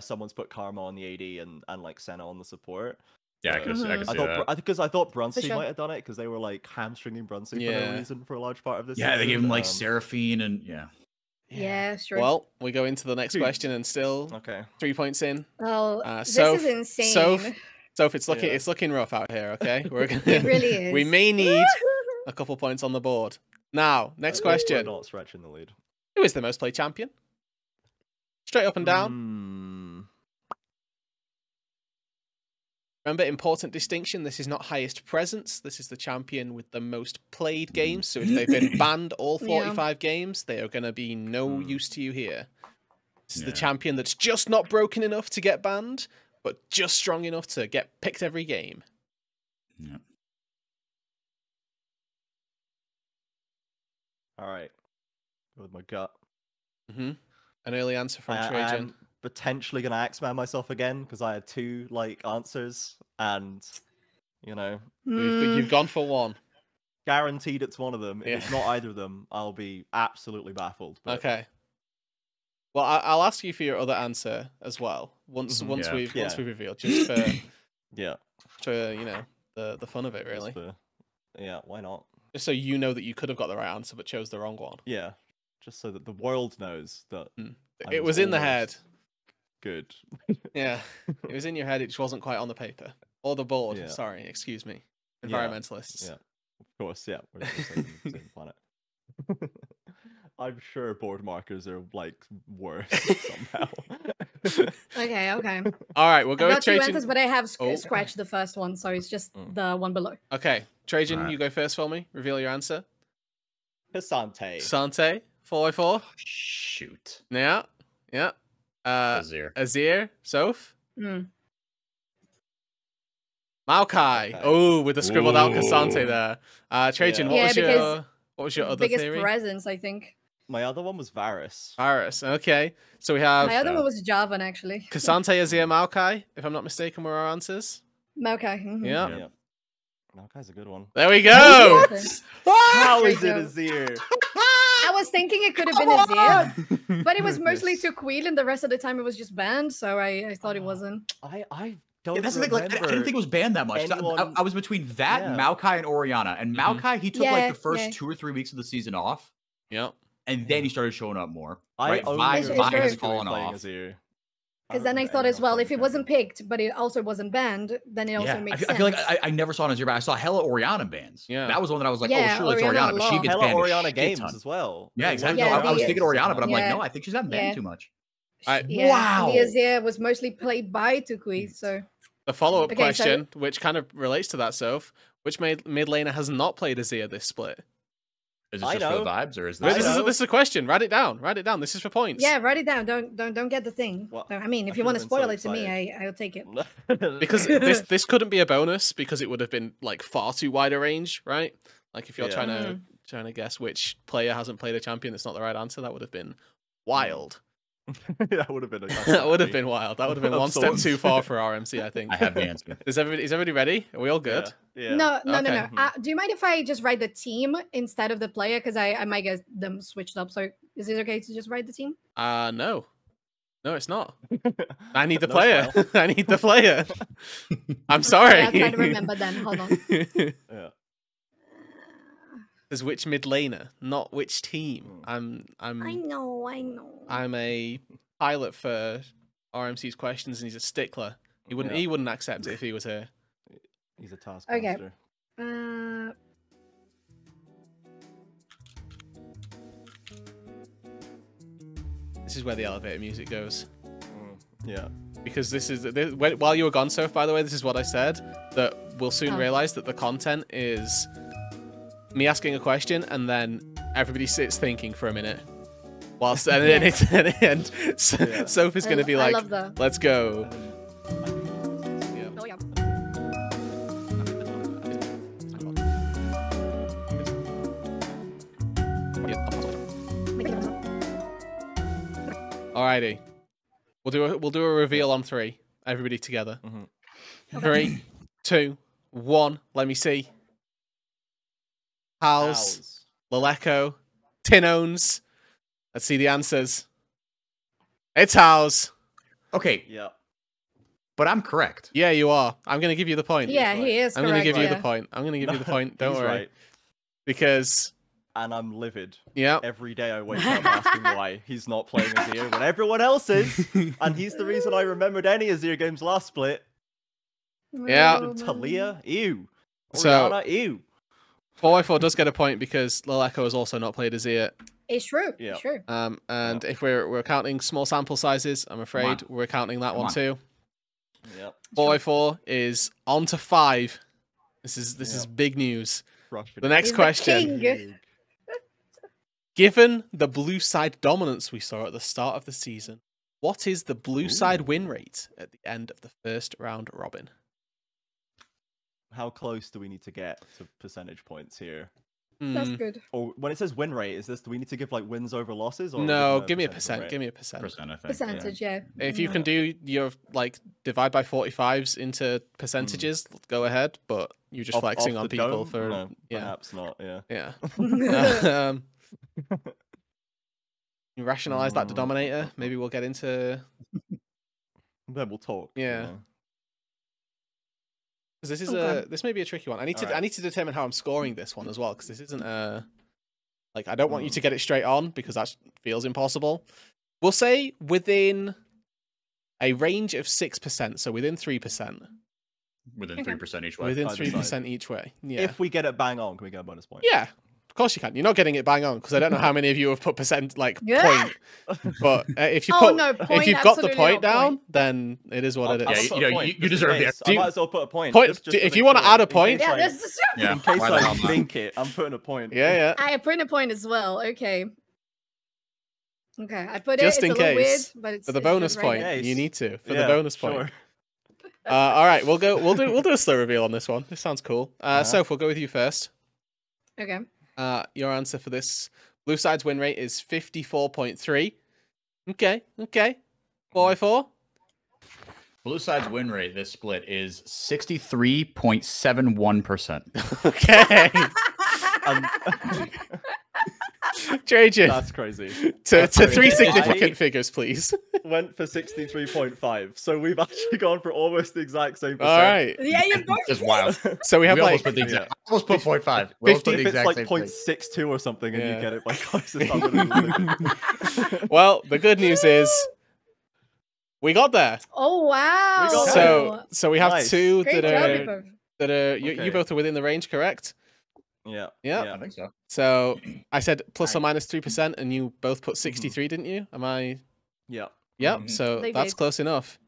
S4: someone's put Karma on the AD and like Senna on the support.
S1: Yeah, I could see
S4: I
S1: that.
S4: thought Brunsey
S3: sure.
S4: might have done it because they were like hamstringing Brunsey for
S2: Yeah.
S4: no reason for a large part of this.
S1: Yeah, they
S4: season.
S1: gave him like Seraphine and yeah.
S3: Yeah, sure.
S2: Well, we go into the next
S4: Dude.
S2: question and still
S4: Okay.
S2: 3 points in.
S3: Oh,
S2: so
S3: this is insane.
S2: So if it's looking
S4: Yeah.
S2: it's looking rough out here, okay? We're gonna
S3: It really is.
S2: we may need a couple points on the board. Now, next
S4: We're
S2: question.
S4: not stretching the lead.
S2: Who is the most played champion? Straight up and down.
S4: Hmm.
S2: Remember, important distinction. This is not highest presence. This is the champion with the most played games. So if they've been banned all
S3: Yeah.
S2: 45 games, they are going to be no use to you here. This is the
S1: Yeah.
S2: champion that's just not broken enough to get banned, but just strong enough to get picked every game.
S1: Yeah.
S4: All right. Go with my gut.
S2: An early answer from
S4: I
S2: Trajan.
S4: am potentially gonna Axeman myself again because I had two like answers, and you know,
S2: You've gone for one.
S4: guaranteed it's one of them. If
S2: Yeah.
S4: it's not either of them, I'll be absolutely baffled. But
S2: Okay. Well, I'll ask you for your other answer as well once
S4: Mhm.
S2: once
S1: Yeah.
S2: we've
S4: Yeah.
S2: revealed, just
S4: yeah,
S2: for you know the fun of it, really.
S4: yeah, why not?
S2: Just so you know that you could have got the right answer but chose the wrong one.
S4: Yeah, just so that the world knows that I
S2: It was in the head.
S4: almost good.
S2: Yeah, it was in your head. It just wasn't quite on the paper or the board.
S4: Yeah.
S2: Sorry, excuse me,
S4: Yeah,
S2: environmentalists.
S4: Yeah, of course. Yeah, we're the same planet. I'm sure board markers are like worse somehow.
S3: Okay.
S2: All right, we'll
S3: I
S2: go with
S3: got two
S2: Trajan.
S3: answers, but I have
S2: Oh.
S3: scratched the first one, so it's just the one below.
S2: Okay, Trajan,
S1: Alright.
S2: you go first for me. Reveal your answer.
S4: Casante.
S2: Sante, 4x4.
S1: Shoot.
S2: Yeah.
S1: Azir.
S2: Azir, Soph.
S3: Mm.
S2: Maokai.
S4: Okay.
S2: Oh, with the scribbled out Casante
S1: Ooh.
S2: there. Trajan,
S4: Yeah.
S2: what was your other
S3: biggest
S2: theory?
S3: presence, I think.
S4: My other one was Varus.
S2: Varus. Okay, so we have
S3: My other one was Javan, actually.
S2: Casante, Azir, Maokai. If I'm not mistaken, were our answers.
S3: Okay. mhm.
S2: Yeah.
S4: Yeah. Malkai's a good one.
S2: There we go.
S4: How is it
S3: There you go.
S4: Azir?
S3: I was thinking it could have been Azir, but it was mostly to Queen, and the rest of the time it was just banned, so I thought it wasn't.
S4: I don't
S1: Yeah, that's the thing. Like, I didn't think it was banned that much. So
S4: anyone-
S1: I was between that,
S4: Yeah.
S1: Maokai, and Oriana. And
S2: Mhm.
S1: Maokai, he took
S3: Yeah,
S1: like the first
S3: yeah.
S1: 2 or 3 weeks of the season off,
S2: Yep.
S1: and then he started showing up more.
S4: I
S1: Right?
S4: only
S1: Vi
S3: It's
S1: Vi
S3: very
S1: has
S3: true.
S1: fallen
S4: playing
S1: off.
S4: Azir.
S3: Because then I thought as well, if it wasn't picked, but it also wasn't banned, then it also
S1: Yeah,
S3: makes
S1: I
S3: sense.
S1: feel like I never saw an Azir, but I saw hella Oriana bans.
S2: Yeah.
S1: That was the one that I was like,
S3: Yeah,
S1: oh, surely it's
S3: Oriana
S1: Oriana, but she
S3: alone.
S1: gets
S4: Hella
S1: banned. a
S4: Oriana
S1: shit
S4: games
S1: ton.
S4: as well.
S1: Yeah,
S4: Like,
S1: exactly.
S3: Yeah,
S1: No, I was
S3: the-
S1: thinking Oriana, but I'm like,
S3: yeah.
S1: no, I think she's not banned
S3: Yeah.
S1: too much.
S3: Yeah,
S1: Wow.
S3: the Azir was mostly played by Tukui, so
S2: The follow-up
S3: Okay, so-
S2: question, which kind of relates to that, Soph, which mid laner has not played Azir this split?
S1: Is this
S4: I
S1: just for the
S4: know.
S1: vibes, or is
S2: Wait,
S1: this?
S2: this is a question. Write it down. Write it down. This is for points.
S3: yeah, write it down. Don't get the thing.
S4: Well,
S3: I mean, if
S4: I
S3: you want to
S4: should've been so
S3: spoil it to me,
S4: excited.
S3: I'll take it.
S2: Because this couldn't be a bonus because it would have been like far too wide a range, right? Like if you're
S4: Yeah.
S2: trying to guess which player hasn't played a champion, that's not the right answer. That would have been wild.
S4: that would have been a
S2: That would have been wild. That would have been
S4: Of
S2: one step
S4: sorts.
S2: too far for RMC, I think.
S1: I have the answer.
S2: Is everybody ready? Are we all good?
S4: Yeah.
S3: No.
S2: Okay.
S3: Do you mind if I just write the team instead of the player? Because I might get them switched up. So is it okay to just write the team?
S2: No. No, it's not. I need the
S4: No
S2: player.
S4: spoil.
S2: I need the player. I'm sorry.
S3: I'll try to remember then. Hold on.
S4: Yeah.
S2: There's which mid laner, not which team.
S3: I know.
S2: I'm a pilot for RMC's questions, and he's a stickler. He wouldn't accept it if he was here.
S4: He's a task
S3: Okay.
S4: master.
S2: This is where the elevator music goes.
S4: Yeah.
S2: Because while you were gone, Soph, by the way, this is what I said, that we'll soon
S3: Oh.
S2: realize that the content is me asking a question and then everybody sits thinking for a minute. Whilst and then
S4: Yeah.
S2: Soph is going to be
S3: I
S2: like,
S3: love the-
S2: let's go. Yeah.
S3: Oh yeah.
S2: Alrighty. We'll do a reveal on 3. Everybody together.
S4: Mhm.
S2: 3, 2, 1. Let me see. House,
S4: Owls.
S2: Leleco, Tinones. Let's see the answers. It's House.
S1: Okay,
S4: Yeah.
S1: but I'm correct.
S2: Yeah, you are. I'm going to give you the point.
S3: Yeah, he is.
S2: I'm going to
S3: correct,
S2: give you
S3: yeah.
S2: the point. I'm going to give you the point. Don't
S4: He's
S2: worry.
S4: right.
S2: Because,
S4: And I'm livid.
S2: yeah.
S4: Every day I wake up asking why he's not playing Azir when everyone else is. And he's the reason I remembered any Azir games last split.
S2: Yeah.
S3: Oh,
S4: Talia, ew.
S2: So-
S4: Oriana, ew.
S2: 4x4 does get a point because Leleco has also not played Azir.
S3: It's true.
S4: Yeah.
S3: It's true.
S2: And if we're counting small sample sizes, I'm afraid we're counting that
S1: Come
S2: one
S1: on.
S2: too.
S4: Yep.
S2: 4x4 is on to 5. This is
S4: Yep.
S2: big news.
S4: Crush
S2: The next
S3: He's the
S2: question.
S3: king.
S2: Given the blue side dominance we saw at the start of the season, what is the blue side win rate at the end of the first round robin?
S4: How close do we need to get to percentage points here?
S3: That's
S2: Hmm,
S3: good.
S4: Or when it says win rate, is this, do we need to give like wins over losses? Or
S2: no,
S4: give
S2: give me a
S4: win
S2: percent.
S4: rate?
S2: Give me a percent.
S1: Percent, I think.
S3: Percentage, yeah.
S2: If you can do your like divide by 45s into percentages, go ahead. But you're just
S4: Off-
S2: flexing
S4: off
S2: on
S4: the
S2: people
S4: dome?
S2: for
S4: No,
S2: yeah,
S4: perhaps not, yeah.
S2: yeah. You rationalize that denominator. Maybe we'll get into
S4: Then we'll talk.
S2: Yeah. because this is
S3: Okay.
S2: this may be a tricky one. I need to
S4: Alright.
S2: I need to determine how I'm scoring this one as well because this isn't like I don't want you to get it straight on because that feels impossible. We'll say within a range of 6%, so within 3%.
S1: Within
S3: Okay.
S1: 3% each way.
S2: Within
S4: Either
S2: 3%
S4: side.
S2: each way. Yeah.
S4: If we get it bang on, can we get a bonus point?
S2: Yeah. Of course you can. You're not getting it bang on because I don't know how many of you have put percent
S3: Yeah.
S2: point. But if you
S3: Oh,
S2: put,
S3: no,
S2: if
S3: point,
S2: you've got the
S3: absolutely
S2: point
S3: not
S2: down,
S3: point.
S2: then it is what it
S1: Yeah,
S2: is.
S4: I'll
S1: you
S4: put a
S1: know,
S4: point,
S1: you
S4: just in
S1: deserve the
S4: case.
S1: extra.
S4: I might as well put a point.
S2: Point-
S4: just to
S2: if
S4: make
S2: you wanna
S4: sure,
S2: add a
S4: in case
S2: point-
S3: Yeah,
S4: I-
S3: this is
S1: Yeah.
S4: In case
S1: why the hell
S4: I
S1: not?
S4: think it, I'm putting a point.
S2: Yeah.
S3: I put in a point as well. Okay. Okay, I put
S2: Just
S3: it. It's
S2: in
S3: a little weird,
S2: case.
S3: but it's
S2: For the
S3: it's just
S2: bonus
S3: right
S2: point,
S3: there.
S4: Yes.
S2: you need to. For the
S4: Yeah,
S2: bonus point.
S4: sure.
S2: All right, we'll do a slow reveal on this one. This sounds cool.
S4: Uh-huh.
S2: Soph, we'll go with you first.
S3: Okay.
S2: Your answer for this blue side's win rate is 54.3. Okay. 4x4.
S1: Blue side's win rate this split is 63.71%.
S2: Okay. Trajan,
S4: That's crazy.
S2: to
S4: that's
S2: three
S4: crazy.
S2: significant figures, please.
S4: Went for 63.5. So we've actually gone for almost the exact same percent.
S2: All right.
S3: Yeah, you both.
S1: It's wild.
S2: So we have
S1: We
S2: like
S1: almost put the exact.
S4: yeah.
S1: I almost put 0.5. We almost put the
S4: If it's
S1: exact
S4: like
S1: same
S4: 0.62 or something and
S2: Yeah.
S4: you get it by closest, I'm gonna
S2: well, the good news is we got there.
S3: Oh wow.
S4: We got
S2: So we have
S4: Nice.
S2: two
S3: Great
S2: that
S3: job,
S2: are
S3: you both.
S2: you
S4: Okay.
S2: both are within the range, correct?
S4: Yeah.
S2: Yeah.
S1: I think so.
S2: So I said plus or
S1: Nice.
S2: minus 3%, and you both put 63, didn't you? Am I?
S4: Yeah.
S2: Yep.
S1: Mhm.
S2: So
S3: They
S2: that's
S3: did.
S2: close enough.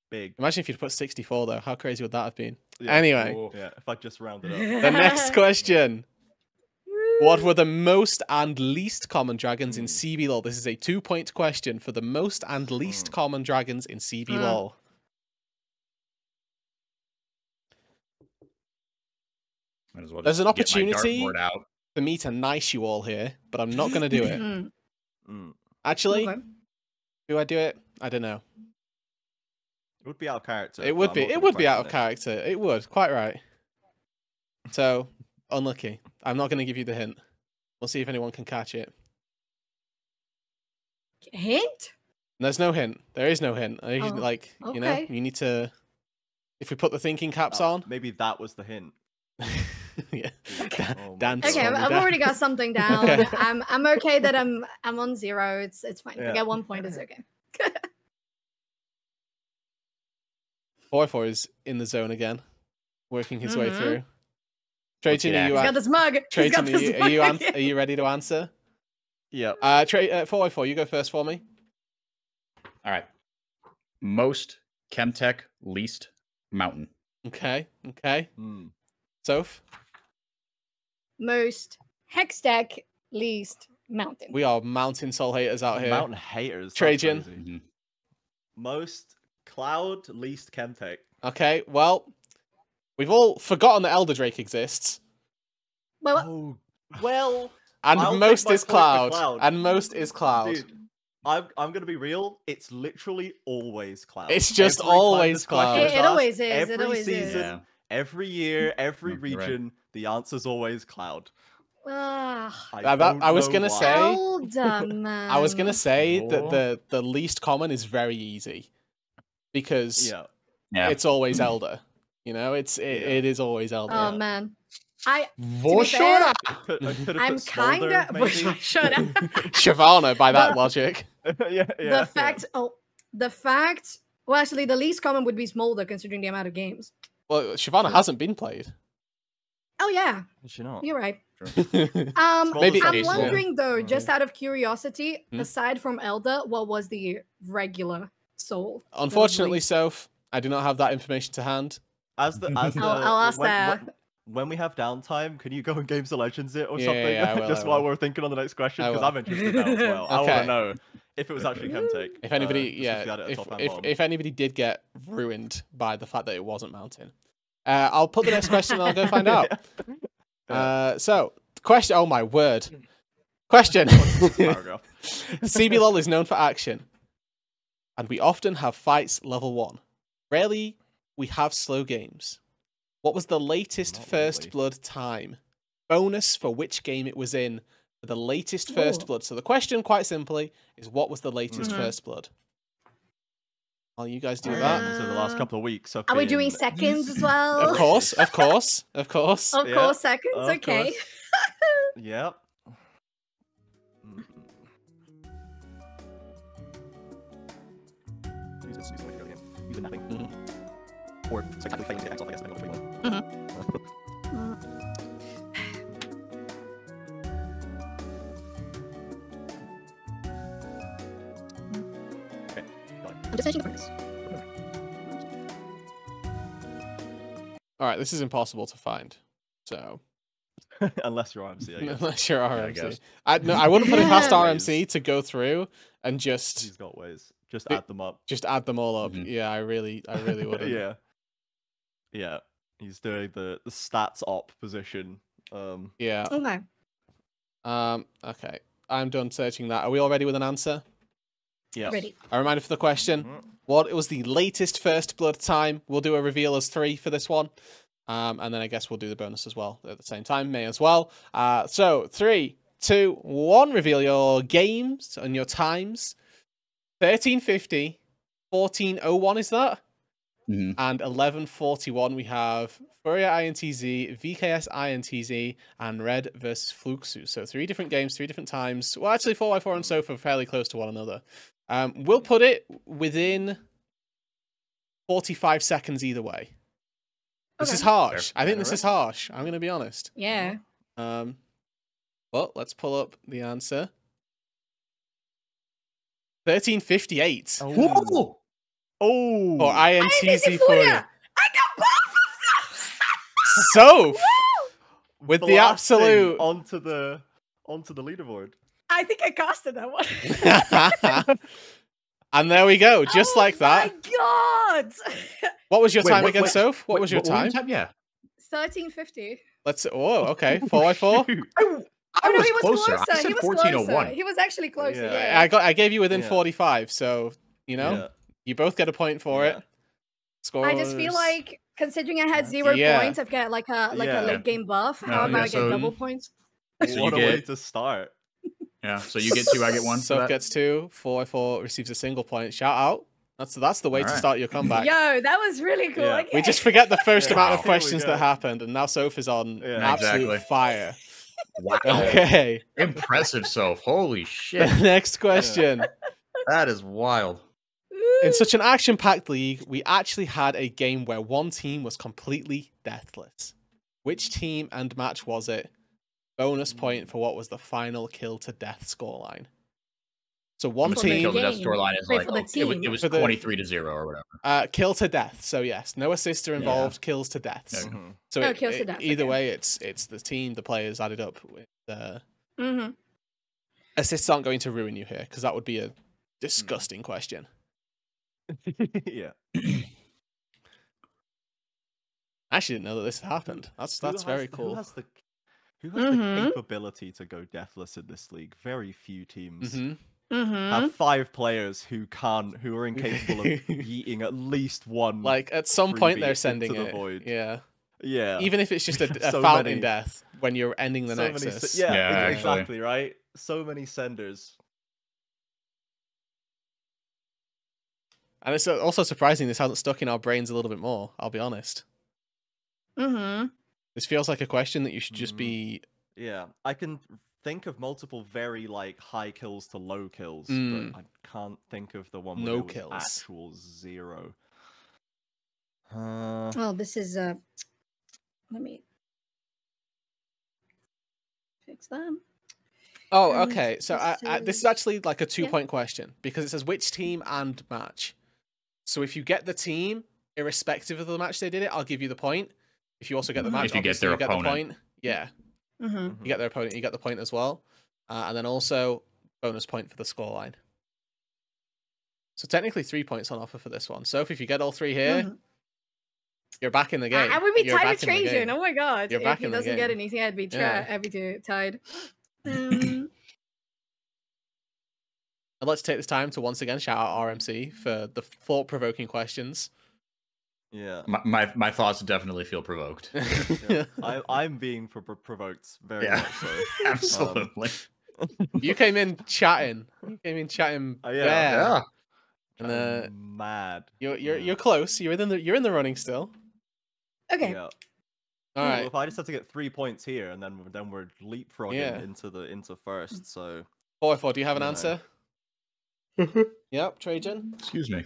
S4: Big.
S2: Imagine if you'd put 64 though. How crazy would that have been?
S4: Yeah.
S2: Anyway,
S1: Cool.
S4: Yeah. If I just rounded up.
S2: the next question. What were the most and least common dragons in CBLOL? This is a 2-point question for the most and least common dragons in CBLOL.
S1: Might as well
S2: There's
S1: just
S2: an
S1: get my
S2: opportunity.
S1: dartboard out.
S2: For me to nice you all here, but I'm not going to do it.
S3: Mm,
S4: Mm.
S2: Actually,
S3: okay.
S2: do I do it? I don't know.
S4: It would be out of character.
S2: It
S4: but
S2: would
S4: I'm
S2: be.
S4: not
S2: It
S4: gonna
S2: would be out of
S4: question
S2: character. It would. Quite right. So, unlucky. I'm not going to give you the hint. We'll see if anyone can catch it.
S3: Hint?
S2: There's no hint. There is no hint. I usually,
S3: Oh,
S2: like, you know,
S3: okay.
S2: you need to. If we put the thinking caps
S4: it.
S2: on.
S4: Maybe that was the hint.
S2: Yeah.
S4: Oh my
S2: Dan,
S4: God.
S3: Okay,
S2: slowly
S3: I've
S2: down.
S3: already got something down.
S2: Okay.
S3: I'm okay that I'm on 0. It's fine. If
S4: Yeah.
S3: I get 1 point, it's okay.
S2: 4-4 is in the zone again, working his way
S3: Mhm.
S2: through.
S1: Let's
S2: Trajan,
S1: get
S2: are you,
S3: He's got the smug. He's got
S2: Trajan,
S3: the
S2: are you,
S3: smug.
S2: are you ready to answer?
S4: Yep.
S2: 4x4, you go first for me.
S1: All right. Most Chemtech, least Mountain.
S2: Okay.
S4: Mm.
S2: Soph,
S3: Most Hextech, least Mountain.
S2: we are mountain soul haters out here.
S4: Mountain haters. that's
S2: Trajan.
S4: crazy.
S1: Mhm.
S4: Most Cloud, least Chemtech.
S2: Okay, well, we've all forgotten that Elder Drake exists,
S3: Well,
S4: Oh, well,
S2: and
S4: I'll take
S2: most
S4: my
S2: is
S4: point for
S2: Cloud,
S4: Cloud.
S2: and most is Cloud.
S4: dude, I'm gonna be real. It's literally always Cloud.
S2: It's just
S4: Every time
S2: always
S4: this question
S2: Cloud.
S4: is
S3: It always
S4: asked,
S3: is, it
S4: Every
S3: always is.
S4: season,
S1: Yeah.
S4: every year, every
S1: No, you're right.
S4: region, the answer's always Cloud.
S3: ah,
S2: I was gonna
S4: why.
S2: say-
S3: Elder, man.
S2: I was gonna say that
S1: Oh.
S2: the least common is very easy because
S4: Yeah.
S1: Yeah.
S2: it's always Elder. You know, it is always Elder.
S3: Oh man, I
S1: Voshora!
S3: I'm kinda shut up.
S2: Shyvana, by that
S3: The-
S2: logic.
S4: yeah.
S3: The fact. Well, actually, the least common would be Smolder, considering the amount of games.
S2: Well, Shyvana hasn't been played.
S3: Oh yeah,
S4: Is she not?
S3: you're right.
S2: Maybe
S3: I'm
S1: Jason.
S3: wondering though,
S4: Mm.
S3: just out of curiosity,
S2: Hmm?
S3: aside from Elder, what was the regular soul? that was
S2: Unfortunately,
S3: released?
S2: Soph, I do not have that information to hand.
S4: As the
S3: I'll ask
S4: when we have downtime, can you go and Games of Legends it or
S2: Yeah,
S4: something?
S2: yeah, I will,
S4: Just
S2: I
S4: while
S2: will.
S4: we're thinking on the next question,
S2: I
S4: because
S2: will.
S4: I'm interested now as well. I want
S2: Okay.
S4: to know if it was actually Chemtech.
S2: If anybody,
S4: just
S2: yeah,
S4: if you had it at top and
S2: if
S4: bottom.
S2: if anybody did get ruined by the fact that it wasn't Mountain, I'll put the next question and I'll go find out. So, question. Oh my word. Question.
S4: Paragraph.
S2: CBLOL is known for action, and we often have fights level 1. Rarely we have slow games. What was the latest
S4: Not
S2: First
S4: really.
S2: Blood time? Bonus for which game it was in for the latest First
S3: Ooh.
S2: Blood. So the question, quite simply, is what was the latest
S3: Mhm.
S2: First Blood? While you guys do
S3: Uh,
S2: that,
S4: So the last couple of weeks have
S3: Are we doing
S4: been
S3: seconds
S4: easy.
S3: as well?
S2: of course, of course, of course.
S3: Of
S4: Yeah,
S3: course, seconds.
S4: of
S3: Okay.
S4: course. Yep. Mm. Use this way to go again. Use the napping. Or spectacularly failing to X off, I guess, depending on which way you want.
S3: I'm just searching for this.
S2: All right, this is impossible to find. So
S4: Unless you're RMC, I guess.
S2: unless you're
S1: I
S2: RMC,
S1: guess.
S2: I wouldn't put it past
S3: Yeah.
S2: RMC to go through and just
S4: He's got ways. Just
S2: It-
S4: add them up.
S2: add them all up.
S1: Mhm.
S2: Yeah, I really wouldn't.
S4: Yeah. Yeah. He's doing the stats op position.
S2: Yeah.
S3: Okay.
S2: Okay. I'm done searching that. Are we all ready with an answer?
S4: Yeah.
S3: Ready.
S2: A reminder for the question.
S4: Mhm.
S2: What was the latest first blood time? We'll do a reveal as 3 for this one. And then I guess we'll do the bonus as well at the same time. May as well. So 3, 2, 1. Reveal your games and your times. 1350, 1401 is that?
S1: Mhm.
S2: And 1141 we have Furia INTZ, VKS INTZ, and Red versus Fluxu. So 3 different games, 3 different times. Well, actually 4x4 and Sofa are fairly close to one another. We'll put it within 45 seconds either way. This is
S3: Okay.
S2: harsh.
S1: Fair.
S2: I think this is harsh. I'm going to be honest.
S3: Yeah.
S2: But let's pull up the answer. 1358.
S1: Whoa!
S4: Oh.
S2: Or INTZ
S3: Furia.
S2: Furia.
S3: I got both of
S2: So,
S3: them.
S2: with the
S4: Blasting
S2: absolute...
S4: onto the leaderboard.
S3: I think I casted that one.
S2: And there we go, just
S3: Oh
S2: like that.
S3: My God.
S2: What was your
S1: Wait,
S2: time
S1: what-
S2: again,
S1: wait,
S2: Soph? What
S1: Wait,
S2: was your time?
S1: Yeah.
S3: 1350.
S2: Let's. Oh, okay. 4x4.
S4: Shoot.
S1: I
S3: Oh no,
S1: was
S3: he was
S1: closer.
S3: closer.
S1: I said
S3: He was
S1: 1401.
S3: closer. He was actually closer.
S4: Yeah.
S3: Yeah.
S2: I gave you within
S4: Yeah.
S2: 45, so you know
S4: Yeah.
S2: you both get a point for
S4: Yeah.
S2: it. Scores.
S3: I just feel like considering I had 0
S2: Yeah.
S3: points, I've got like a
S4: Yeah.
S3: late game buff.
S1: No,
S3: How about
S1: yeah,
S3: I get
S1: so-
S3: double points?
S1: So
S4: What
S1: you
S4: a way
S1: get
S4: to start.
S1: yeah. So you get 2, I get 1. for
S2: Soph
S1: that?
S2: gets 2. 4x4 receives a single point. Shout out. That's the way to
S1: Alright.
S2: start your comeback.
S3: Yo, that was really cool.
S4: Yeah.
S3: Okay.
S2: We just forget the first
S4: Yeah.
S2: amount of
S4: Here we
S2: questions
S4: go.
S2: that happened, and now Soph is on
S4: Yeah.
S2: absolute
S1: Exactly.
S2: fire.
S1: Wow.
S2: Okay.
S1: Impressive, Soph. Holy
S2: The
S1: shit.
S2: next question.
S1: That is wild.
S2: In such an action-packed league, we actually had a game where one team was completely deathless. Which team and match was it? Bonus point for what was the final kill to death scoreline. So one
S3: For the
S1: Kill
S2: team,
S1: the death
S3: game.
S1: scoreline is
S3: Wait,
S1: like
S3: for the
S1: it was
S2: For the-
S1: 23-0 or whatever.
S2: kill to death. So yes, no assists are involved. Kills to deaths.
S1: Okay.
S4: Mhm.
S2: So
S3: Oh, kills to death,
S2: either
S3: okay.
S2: way, it's the team, the players added up. With
S3: Mm-hmm.
S2: assists aren't going to ruin you here because that would be a disgusting question.
S4: Yeah.
S2: I actually didn't know that this had happened. That's
S4: Who
S2: very
S4: has-
S2: cool.
S4: Who has the
S3: Mhm.
S4: capability to go deathless in this league? Very few teams
S2: hmm
S3: Mm-hmm.
S4: have 5 players who are incapable of yeeting at least one.
S2: Like at some point
S4: freebie
S2: they're
S4: into
S2: sending
S4: the
S2: it.
S4: void.
S2: Yeah.
S4: yeah,
S2: Even if it's just a
S4: So
S2: fountain
S4: many.
S2: death when you're ending the
S4: so
S2: nexus.
S4: many. Yeah,
S1: Yeah, actually.
S4: exactly right. So many senders.
S2: And it's also surprising this hasn't stuck in our brains a little bit more, I'll be honest.
S3: Mm-hmm.
S2: This feels like a question that you should just
S4: Mhm.
S2: be...
S4: Yeah, I can think of multiple very like high kills to low kills,
S2: Mm.
S4: but I can't think of the one where
S2: No
S4: there was
S2: kills.
S4: actual 0.
S3: Well, this is let me fix that.
S2: Oh,
S3: Um,
S2: okay. So this is actually like a 2-point question because it says which team and match. So if you get the team, irrespective of the match they did it, I'll give you the point. If you also get the
S3: Mhm.
S2: match,
S1: If you get
S2: obviously
S1: their
S2: you get the
S1: opponent.
S2: point. Yeah,
S3: Mm-hmm.
S2: you get their opponent, you get the point as well. And then also bonus point for the scoreline. So technically 3 points on offer for this one. So if you get all 3 here,
S3: Mhm.
S2: you're back in the game.
S3: I would be
S2: You're
S3: tied
S2: back
S3: with
S2: in the
S3: Trajan.
S2: game.
S3: Oh my god!
S2: You're
S3: If
S2: back
S3: he
S2: in the
S3: doesn't get
S2: game.
S3: anything, I'd be
S2: Yeah.
S3: I'd be tied.
S2: I'd like to take this time to once again shout out RMC for the thought-provoking questions.
S4: Yeah,
S1: My thoughts definitely feel provoked.
S4: I'm being provoked very
S1: Yeah.
S4: much so.
S1: Absolutely.
S2: You came in chatting. You came in chatting.
S4: Yeah.
S2: there.
S1: Yeah.
S2: And
S4: I'm mad.
S2: you're close. You're in the running still.
S3: Okay.
S4: Yeah.
S2: All
S4: Well,
S2: right.
S4: if I just have to get 3 points here, and then we're leapfrogging
S2: Yeah.
S4: into first. So
S2: 4-4. Do you have an
S4: No.
S2: answer? Yep, Trajan.
S1: Excuse me.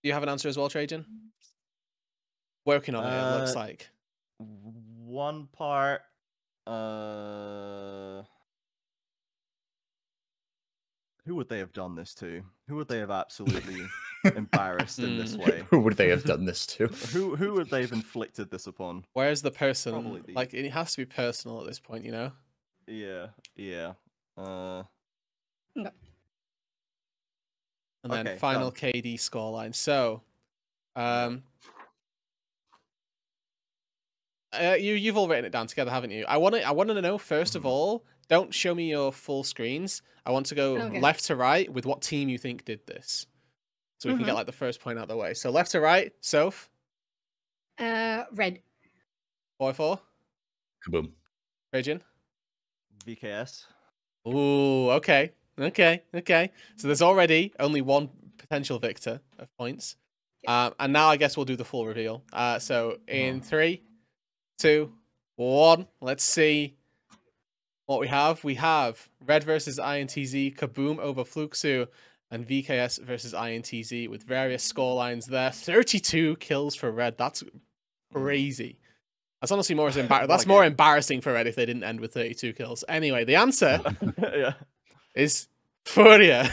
S2: Do you have an answer as well, Trajan? Working on it. It looks
S4: Uh,
S2: like.
S4: one part. Who would they have done this to? Who would they have absolutely embarrassed in this way?
S1: Who would they have done this to?
S4: Who would they have inflicted this upon?
S2: Where's the person?
S4: Probably the-
S2: Like, it has to be personal at this point, you know?
S4: Yeah, yeah.
S2: And then
S4: Okay,
S2: final
S4: done.
S2: KD scoreline. So, you've all written it down together, haven't you? I want to know first of all. Don't show me your full screens. I want to go left to right with what team you think did this, so we can get like the first point out of the way. So left to right, Soph.
S3: Red.
S2: 4-4.
S1: Kaboom.
S2: Raging.
S4: VKS.
S2: Ooh, okay. So there's already only one potential victor of points. And now I guess we'll do the full reveal. So in 3, 2, 1, let's see what we have. We have Red versus INTZ, Kaboom over Fluxu, and VKS versus INTZ with various scorelines there. 32 kills for Red. That's crazy. That's honestly more more embarrassing for Red if they didn't end with 32 kills. Anyway, the answer is Furia.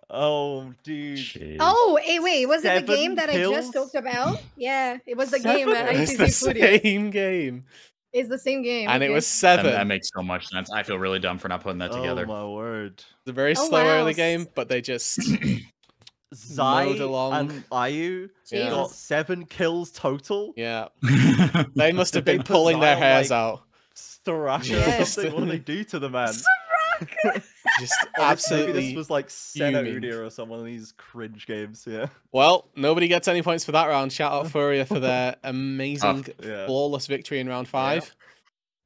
S4: Oh, dude.
S1: Jeez.
S3: Oh, wait, was it the
S4: 7
S3: game that
S4: kills?
S3: I just talked about? Yeah, it was the
S4: 7?
S3: game that I
S2: It's
S3: used
S2: the
S3: to Furia.
S2: same game.
S3: It's the same game.
S2: And it
S3: okay.
S2: was 7.
S1: That makes so much sense. I feel really dumb for not putting that together.
S4: Oh my word.
S2: It's a very
S3: Oh,
S2: slow
S3: wow.
S2: early game, but they just
S4: Zai
S2: Mowed along.
S4: and Ayu
S2: Yeah.
S4: got 7 kills total.
S2: yeah. They must have
S4: They
S2: been
S4: put
S2: pulling their
S4: Zai on,
S2: hairs
S4: like,
S2: out.
S4: Soraka
S3: Yeah.
S4: or something. What do they do to the man?
S2: Just
S4: Maybe
S2: absolutely.
S4: this was like Senna
S2: fuming.
S4: Udia or some one of these cringe games. Yeah.
S2: Well, nobody gets any points for that round. Shout out Furia for their amazing,
S4: Yeah.
S2: flawless victory in round 5.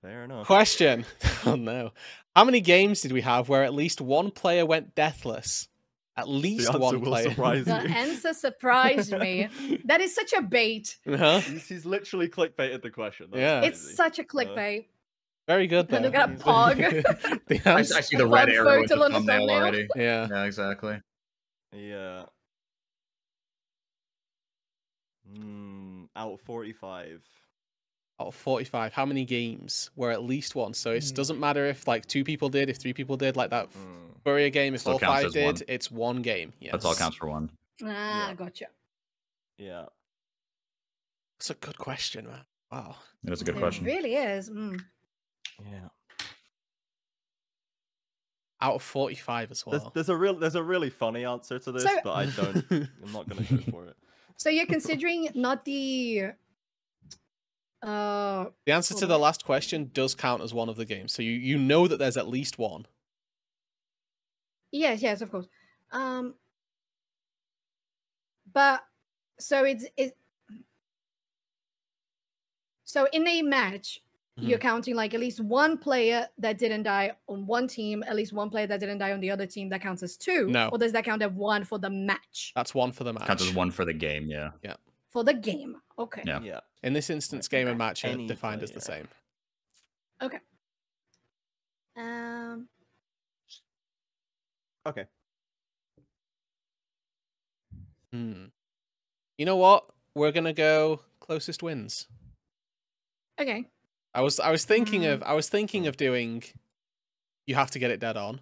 S4: Fair enough.
S2: Question. Oh no. How many games did we have where at least one player went deathless? At least
S4: answer
S2: one
S4: will
S2: player.
S4: surprise
S3: The
S4: you.
S3: answer surprised me. That is such a bait.
S2: Uh-huh.
S4: He's literally clickbaited the question. That's
S2: Yeah.
S3: It's
S4: crazy.
S3: such a clickbait.
S2: Very good though.
S3: Look at Pog.
S2: The
S1: I
S2: answer-
S1: see the
S3: One
S1: red arrow with the
S3: photo on the
S1: thumbnail
S3: thumbnail.
S1: already.
S2: yeah.
S1: Yeah, exactly.
S4: Yeah. Out of 45.
S2: Out of 45, how many games were at least one? So it doesn't matter if like 2 people did, if 3 people did, like that Furia game, if
S1: Still
S2: all
S1: counts
S2: 5
S1: as
S2: did,
S1: one.
S2: it's one game. Yes.
S1: That's all counts for one.
S3: Ah,
S4: Yeah.
S3: gotcha.
S4: Yeah.
S2: That's a good question, man. Wow.
S1: That's a good
S3: It
S1: question.
S3: really is.
S4: Yeah.
S2: Out of 45 as well.
S4: There's a really funny answer to this,
S3: So-
S4: but I'm not gonna go for it.
S3: So you're considering not the
S2: The answer to the last question does count as one of the games. So you know that there's at least one.
S3: yes, of course. But so it's so in a match, you're counting like at least one player that didn't die on one team, at least one player that didn't die on the other team. That counts as 2.
S2: No.
S3: Or does that count as 1 for the match?
S2: That's one for the match.
S1: Counts as one for the game, yeah.
S3: For the game. Okay.
S1: Yeah.
S4: Yeah.
S2: In this instance, game and match are
S4: Any
S2: defined as the
S4: player.
S2: same.
S4: Okay.
S2: You know what? We're gonna go closest wins.
S3: Okay.
S2: I was thinking of doing. You have to get it dead on.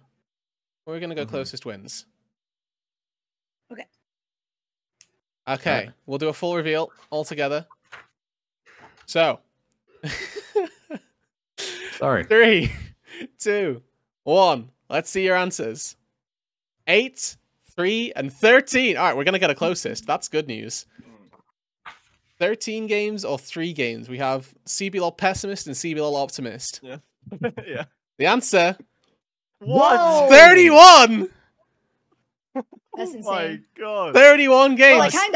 S2: We're gonna go closest wins.
S3: Okay.
S2: Okay, we'll do a full reveal all together. So,
S1: Sorry.
S2: 3, 2, 1. Let's see your answers. 8, 3, and 13. All right, we're gonna get a closest. That's good news. 13 games or 3 games? We have CBLOL Pessimist and CBLOL Optimist.
S4: Yeah. Yeah.
S2: The answer:
S3: Whoa!
S2: 31.
S3: That's
S4: Oh
S3: insane.
S4: my god.
S2: 31 games.
S3: Well, I kind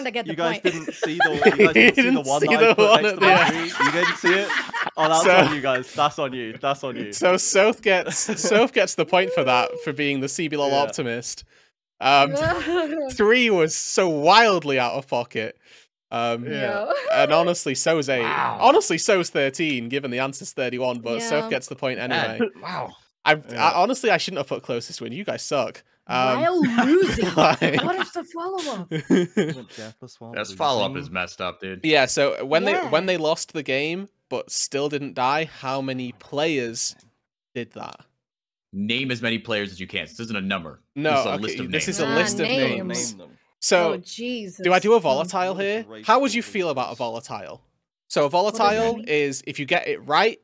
S3: of get
S4: You
S3: the
S4: guys
S3: point.
S4: didn't see the one
S2: see
S4: that
S2: the
S4: I put
S2: one
S4: next
S2: at
S4: to
S2: the
S4: my
S2: end.
S4: tree? You didn't see it? Oh, that's
S2: So-
S4: on you guys. That's on you. That's on you.
S2: So Soph gets the point for that, for being the CBLOL
S4: Yeah.
S2: Optimist. 3 was so wildly out of pocket.
S4: Yeah.
S2: And honestly, so is 8.
S1: Wow.
S2: Honestly, so is 13, given the answer's 31, but
S3: Yeah.
S2: Soph gets the point anyway.
S1: Wow.
S2: Honestly, I shouldn't have put closest win. You guys suck.
S3: While losing.
S2: like-
S3: What is the follow-up?
S1: This follow-up is messed up, dude.
S2: Yeah, so when
S3: Yeah.
S2: they lost the game but still didn't die, how many players did that?
S1: name as many players as you can. This isn't a number.
S2: No,
S1: this is a
S2: okay,
S1: list of
S2: this
S1: names.
S2: is a list of
S3: names.
S2: names.
S4: Name them.
S2: So,
S3: Oh Jesus.
S2: do I do a volatile
S4: What
S2: here?
S4: is race
S2: How would you
S4: for
S2: feel about a
S4: losers?
S2: volatile? So, a
S3: does that
S2: volatile
S3: mean?
S2: is if you get it right,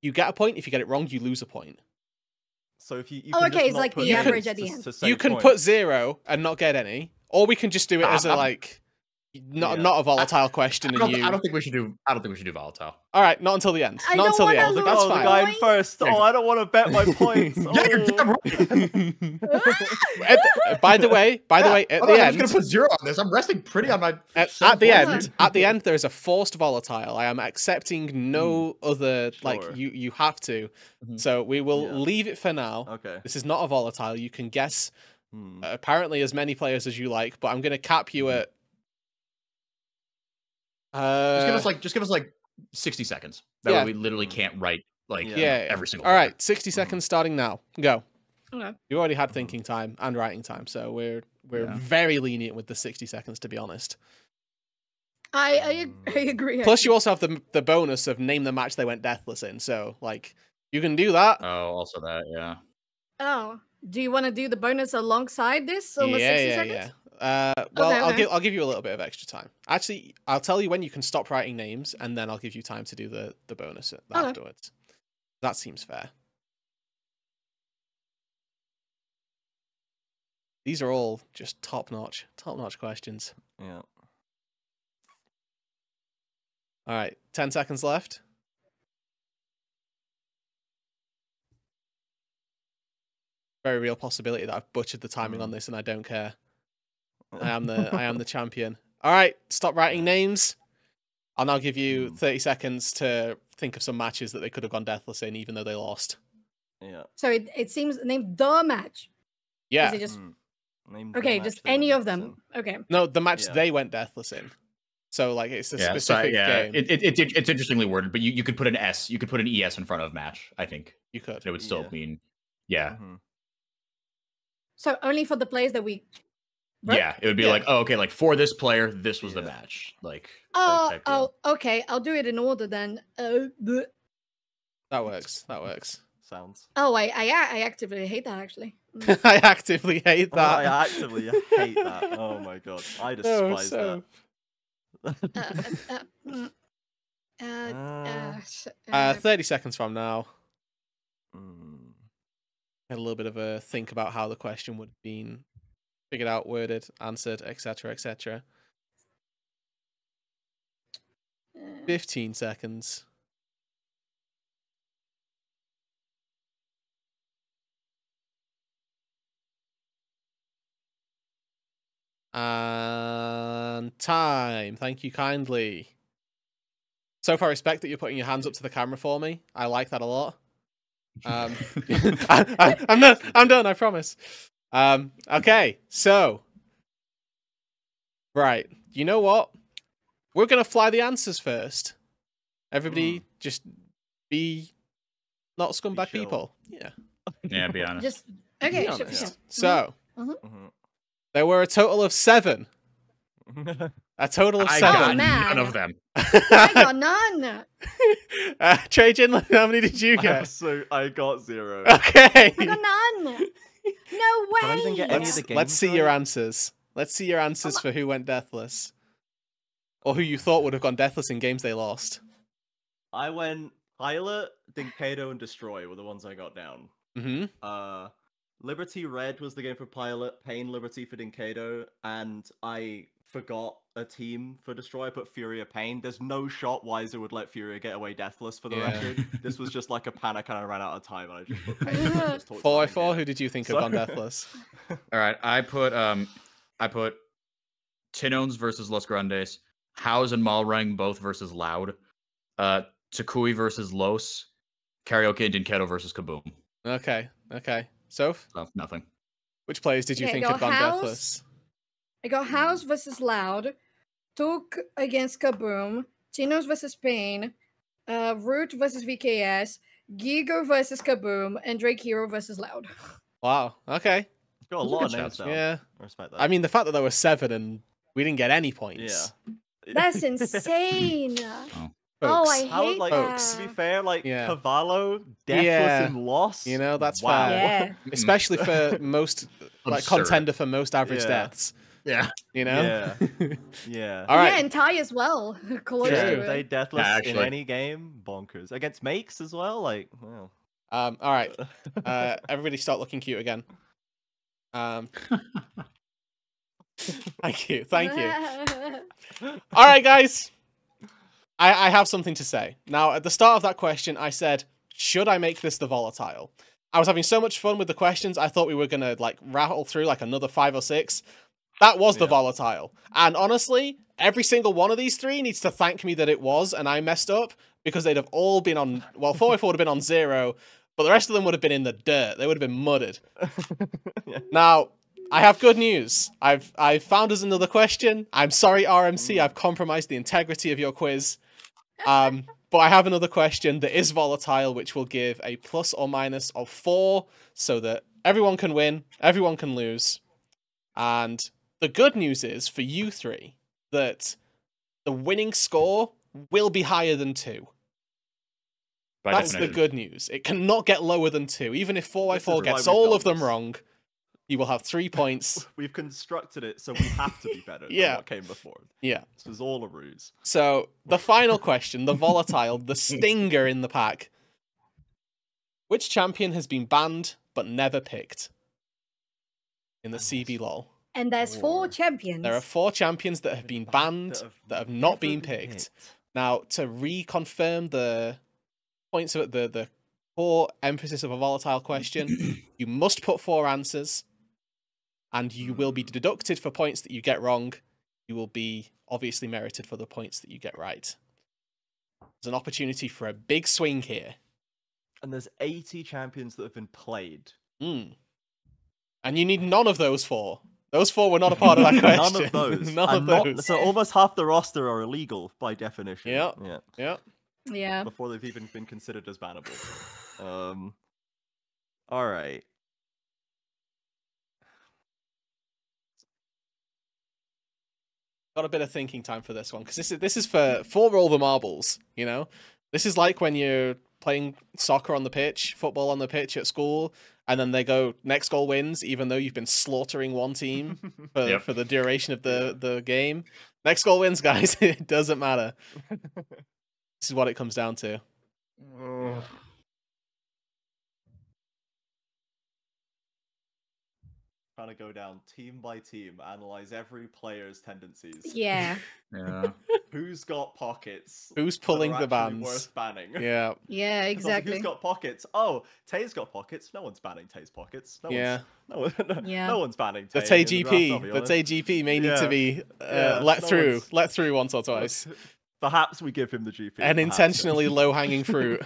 S2: you get a point. If you get it wrong, you lose a point.
S4: So if you
S3: Oh,
S4: can
S3: okay,
S4: just
S3: it's
S4: not
S3: like
S4: put
S3: the
S4: names
S3: average at the
S4: to-
S3: end.
S4: to
S2: You
S4: save
S2: can put
S4: points.
S2: 0 and not get any, or we can just do it as a
S1: I'm-
S2: like not
S4: Yeah.
S2: not a volatile question.
S1: I
S2: And you
S1: don't think we should do. I don't think we should do volatile.
S2: all right, not until the end.
S3: I
S2: Not
S3: don't
S2: until the
S3: wanna
S2: end.
S3: lose
S2: That's
S4: Oh, the
S2: fine.
S4: guy in
S3: Point?
S4: first.
S1: Yeah.
S4: Oh, I don't want to bet my points.
S1: Yeah, you're damn
S4: Oh.
S1: right.
S2: By the way, at
S1: I'm
S2: the
S1: not
S2: end,
S1: gonna put 0 on this. I'm resting pretty on my.
S2: at
S1: 7
S2: the
S1: points.
S2: end, there is a forced volatile. I am accepting no other like
S4: Sure.
S2: you have to.
S1: Mhm.
S2: So we will
S4: Yeah.
S2: leave it for now.
S4: Okay.
S2: This is not a volatile. You can guess
S4: Hmm.
S2: apparently as many players as you like, but I'm going to cap you at.
S1: Just give us like 60 seconds. That
S2: Yeah.
S1: way we literally can't write like
S2: yeah.
S1: every single.
S2: All
S1: player.
S2: right, 60 seconds starting now. Go.
S3: Okay.
S2: You already had thinking time and writing time, so we're
S1: Yeah.
S2: very lenient with the 60 seconds, to be honest.
S3: I agree.
S2: Plus, you also have the bonus of name the match they went deathless in, so like you can do that.
S1: Oh, also that. Yeah.
S3: Oh, do you want to do the bonus alongside this? Almost 60 seconds?
S2: Yeah. Well,
S3: Okay.
S2: I'll give you a little bit of extra time. Actually, I'll tell you when you can stop writing names, and then I'll give you time to do the bonus afterwards. That seems fair. These are all just top notch questions.
S4: Yeah.
S2: All right, 10 seconds left. Very real possibility that I've butchered the timing on this, and I don't care. I am the champion. All right, stop writing names. I'll now give you 30 seconds to think of some matches that they could have gone deathless in, even though they lost.
S4: Yeah.
S3: So it seems named the match.
S2: Yeah.
S3: Is it just
S4: Name the
S3: okay?
S4: match
S3: Just
S4: they
S3: any
S4: went
S3: of them.
S4: in.
S3: Okay.
S2: No, the match
S4: Yeah.
S2: they went deathless in. So like it's a
S1: Yeah.
S2: specific game.
S1: It's interestingly worded, but you could put an S. You could put an ES in front of match. I think
S2: You could.
S1: it would still
S4: Yeah.
S1: mean. Yeah.
S4: Mhm.
S3: So only for the players that we. Right?
S1: Yeah. It would be
S2: Yeah.
S1: like, oh, okay, like for this player, this was the
S4: Yeah.
S1: match. Like.
S3: Oh,
S1: type deal.
S3: okay. I'll do it in order then.
S2: That works. That works.
S4: Sounds.
S3: Oh, I actively hate that actually.
S2: I actively hate
S4: Oh,
S2: that.
S4: I actively hate that. Oh my god, I despise
S2: so-
S4: that.
S3: Uh,
S2: 30 seconds from now.
S4: Mm.
S2: Had a little bit of a think about how the question would have been figured out, worded, answered, etc., etc. 15 seconds. And time. Thank you kindly. So far, I respect that you're putting your hands up to the camera for me. I like that a lot. I'm done. I'm done. I promise. Okay. So, right. You know what? We're gonna fly the answers first. Everybody, just be not scumbag
S4: chill.
S2: people. Yeah.
S1: Yeah. Be honest.
S3: just okay.
S2: Be
S3: Sure,
S2: honest.
S3: sure.
S2: So
S4: Mhm.
S2: there were a total of 7. A total of
S1: I
S2: 7.
S1: got
S3: man.
S1: none of them.
S3: I got none.
S2: Trajan, how many did you get?
S4: So I got 0.
S2: Okay.
S3: I got none. No way.
S4: I even get any of the games
S2: Let's see your
S4: right?
S2: answers. Let's see your answers for who went deathless. Or who you thought would have gone deathless in games they lost.
S4: I went Pilot, Dinkado, and Destroy were the ones I got down.
S2: Mm-hmm.
S4: Liberty Red was the game for Pilot, Pain Liberty for Dinkado, and I forgot a team for Destroy. I put Furia Pain. There's no shot Weiser would let Furia get away deathless for the
S2: Yeah.
S4: record. This was just like a panic and I ran out of time and I just put Pain. and just talked
S2: 4x4,
S4: about
S2: who
S4: it.
S2: did you think had gone deathless?
S1: All right. I put Tinones versus Los Grandes, House and Malrang both versus Loud, Takui versus Los, Karaoke and Dinketo versus Kaboom.
S2: Okay. Soph,
S1: So nothing.
S2: which players did you
S3: Okay,
S2: think
S3: go
S2: had gone
S3: House.
S2: deathless?
S3: I got House versus Loud, Took against Kaboom, Chinos versus Pain, Root versus VKS, Gigo versus Kaboom, and Drake Hero versus Loud.
S2: Wow. Okay.
S4: Got a
S1: Those are
S4: lot
S1: good
S4: of names
S1: shouts.
S4: down.
S2: Yeah.
S4: I respect that.
S2: I mean, the fact that there were 7 and we didn't get any points.
S4: yeah.
S3: That's insane. Oh, I
S2: Folks.
S4: I would
S3: hate
S4: like
S3: that.
S4: to be fair, like
S2: Yeah.
S4: Cavallo, deathless
S2: Yeah.
S4: in loss.
S2: You know, that's
S4: wow.
S2: fair.
S3: Yeah.
S2: Especially for most like
S1: Absurd.
S2: contender for most average
S4: Yeah.
S2: deaths.
S1: Yeah.
S2: You know?
S4: Yeah. Yeah.
S2: All right.
S3: Yeah, and Ty as well. Close
S2: True.
S3: to
S4: Stay
S3: it.
S4: deathless in
S1: actually.
S4: any game, bonkers. Against Makes as well, like, wow.
S2: All right. Everybody start looking cute again. Thank you. Thank you. All right, guys. I have something to say. Now, at the start of that question, I said, should I make this the volatile? I was having so much fun with the questions, I thought we were going to like rattle through like another 5 or 6. That was the
S4: Yeah.
S2: volatile. And honestly, every single one of these 3 needs to thank me that it was, and I messed up, because they'd have all been on, well, 4x4 would have been on 0, but the rest of them would have been in the dirt. They would have been mudded.
S4: Yeah.
S2: Now, I have good news. I've found us another question. I'm sorry, RMC, I've compromised the integrity of your quiz. But I have another question that is volatile, which will give a plus or minus of 4, so that everyone can win, everyone can lose. And the good news is, for you 3, that the winning score will be higher than 2.
S1: By
S2: That's
S1: definition.
S2: the good news. It cannot get lower than 2. Even if 4x4
S4: This is why
S2: gets
S4: we've
S2: all
S4: done
S2: of them
S4: this.
S2: wrong, you will have 3 points.
S4: We've constructed it so we have to be better
S2: Yeah.
S4: than what came before.
S2: Yeah.
S4: This was all a ruse.
S2: So, the final question, the volatile, the stinger in the pack. Which champion has been banned but never picked in the CB LoL?
S3: And there's 4 champions.
S2: There are 4 champions that have been banned, that have not been picked. Now, to reconfirm the points of the core emphasis of a volatile question, you must put 4 answers, and you will be deducted for points that you get wrong. You will be obviously merited for the points that you get right. There's an opportunity for a big swing here.
S4: And there's 80 champions that have been played.
S2: And you need none of those 4. Those 4 were not a part of that question.
S4: None of those.
S2: None
S4: And
S2: of those.
S4: So almost half the roster are illegal by definition.
S2: Yeah.
S4: Yeah.
S2: Yeah.
S3: Yeah.
S4: Before they've even been considered as bannable. All right.
S2: Got a bit of thinking time for this one, because this is for all the marbles, you know? This is like when you're playing soccer on the pitch, football on the pitch at school, and then they go, next goal wins, even though you've been slaughtering one team for,
S1: Yep.
S2: for the duration of the game. Next goal wins, guys. It doesn't matter. This is what it comes down to.
S4: Trying to go down team by team, analyze every player's tendencies.
S3: Yeah.
S1: Yeah.
S4: Who's got pockets?
S2: Who's
S4: that
S2: pulling
S4: are
S2: the
S4: actually
S2: bans?
S4: Worth banning.
S2: Yeah.
S3: Yeah,
S4: 'Cause obviously,
S3: exactly.
S4: Who's got pockets? Oh, Tay's got pockets. No one's banning Tay's pockets.
S2: Yeah.
S3: Yeah.
S4: No one's banning
S2: The
S4: Tay.
S2: Tay
S4: in the draft, I'll
S2: GP.
S4: be
S2: The
S4: honest.
S2: Tay GP may need to
S4: Yeah.
S2: be
S4: Yeah,
S2: let
S4: no
S2: through.
S4: one's-
S2: Let through once or twice.
S4: Perhaps we give him the GP.
S2: An
S4: perhaps.
S2: intentionally low-hanging fruit.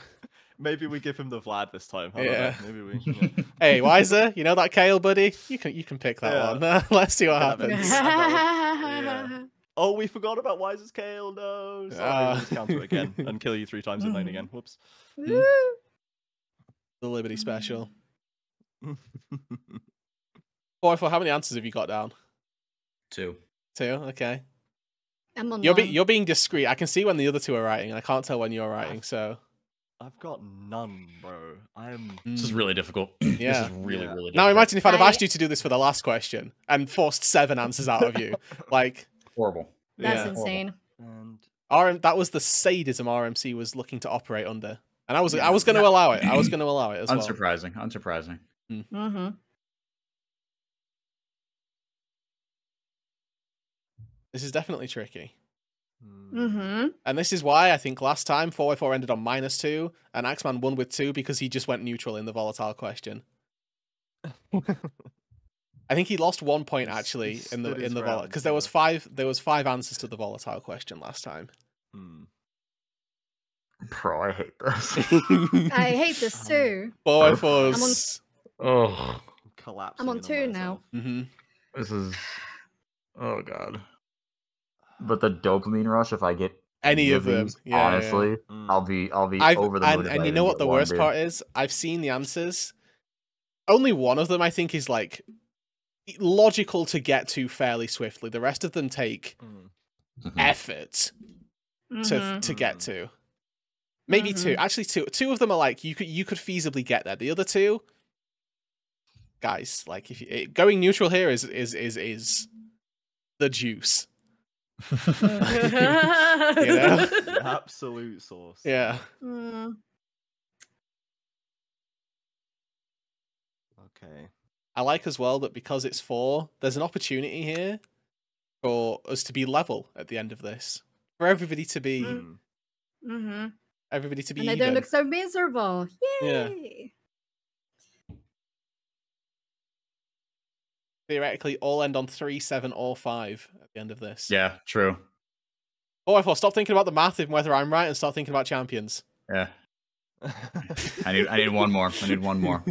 S4: Maybe we give him the Vlad this time. I don't
S2: Yeah.
S4: know. Maybe we. Yeah.
S2: Hey, Wiser, you know that Kale buddy? You can pick that one. Let's see what
S4: Have it.
S2: happens.
S4: Yeah. Oh, we forgot about Wise's Kale. No. Sorry, we'll just counter it again and kill you 3 times in lane again. Whoops.
S3: Woo.
S2: The Liberty special. 4x4, how many answers have you got down?
S1: 2.
S2: 2, okay.
S3: I'm on
S2: You're
S3: one.
S2: you're being discreet. I can see when the other 2 are writing, and I can't tell when you're writing, so...
S4: I've got none, bro. I'm.
S1: This is really difficult.
S2: Yeah.
S1: This is really,
S4: Yeah.
S1: really difficult.
S2: Now imagine if I'd have
S3: I-
S2: asked you to do this for the last question, and forced 7 answers out of you. Like,
S1: Horrible.
S3: That's
S2: yeah.
S3: insane.
S4: And
S2: That was the sadism RMC was looking to operate under. And I was going to allow it. I was going to allow it as well.
S1: Unsurprising. Unsurprising.
S3: Mm-hmm.
S2: This is definitely tricky.
S3: Mm-hmm.
S2: And this is why I think last time 4x4 ended on -2 and Axeman won with 2 because he just went neutral in the volatile question. I think he lost 1 point actually in the
S4: stood his
S2: volatile
S4: ground,
S2: because there was
S4: yeah.
S2: 5 answers to the volatile question last time.
S1: Bro, I hate this.
S3: I hate this too.
S2: 4x4's.
S1: Oh,
S4: Collapsing.
S3: I'm on
S4: in
S3: 2 now.
S2: Mm-hmm.
S1: this is. Oh god. But the dopamine rush, if I get
S2: Any of them,
S1: these,
S2: yeah,
S1: honestly,
S4: Mm.
S1: I'll be over the moon. if
S2: and
S1: I
S2: you
S1: even
S2: know what
S1: get
S2: the
S1: one,
S2: worst
S1: dude.
S2: part is? I've seen the answers. Only one of them I think is like logical to get to fairly swiftly. The rest of them take
S4: Mm.
S1: Mhm.
S2: effort
S3: Mhm.
S2: to get to. Maybe two. Actually, two. Two of them are like you could feasibly get there. The other two, guys, like if you, going neutral here is the juice. You know?
S4: Absolute sauce.
S2: Yeah.
S4: Okay.
S2: I like as well that because it's 4, there's an opportunity here for us to be level at the end of this. For everybody to be everybody to be
S3: And they
S2: even.
S3: don't look so miserable.
S2: Yeah.
S3: Yay!
S2: Theoretically, all end on 3, 7, or 5 at the end of this.
S1: Yeah, true.
S2: Oh, I stop thinking about the math and whether I'm right and start thinking about champions.
S1: Yeah. I need one more. I need one more.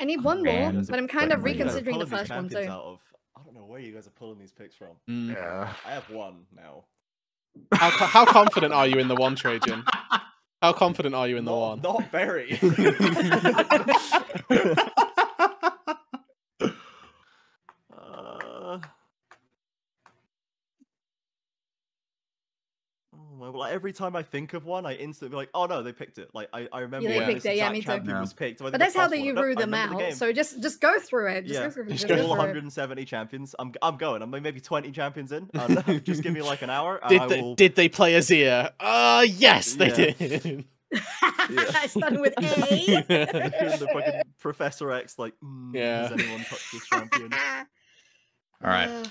S3: I need one more,
S1: And-
S3: but I'm kind of
S1: but you guys are
S3: reconsidering the
S4: Pulling these
S3: first one
S4: champions
S3: too.
S4: out of- I don't know where you guys are pulling these picks from.
S1: Yeah.
S4: I have one now.
S2: How confident are you in the one, Trajan? How confident are you in the one?
S4: Not very. Well, every time I think of one, I instantly be like, "Oh no, they picked it!" Like I remember
S3: Yeah,
S2: they
S4: when
S2: picked
S4: this
S3: it, yeah,
S4: exact
S3: me too.
S4: champion
S1: Yeah.
S4: was picked.
S3: But that's how you rule them out. So just go through it. Just
S4: Yeah,
S3: go through it.
S2: just
S3: Just
S2: go
S3: go
S4: all
S3: through it.
S4: 170 champions. I'm going. I'm maybe 20 champions in. And just give me like an hour. And I will...
S2: Did they play Azir? Yes, they
S4: Yeah.
S2: did.
S3: Starting with A.
S4: And the fucking Professor X, like,
S2: Yeah.
S4: has anyone touched this champion?
S1: All right.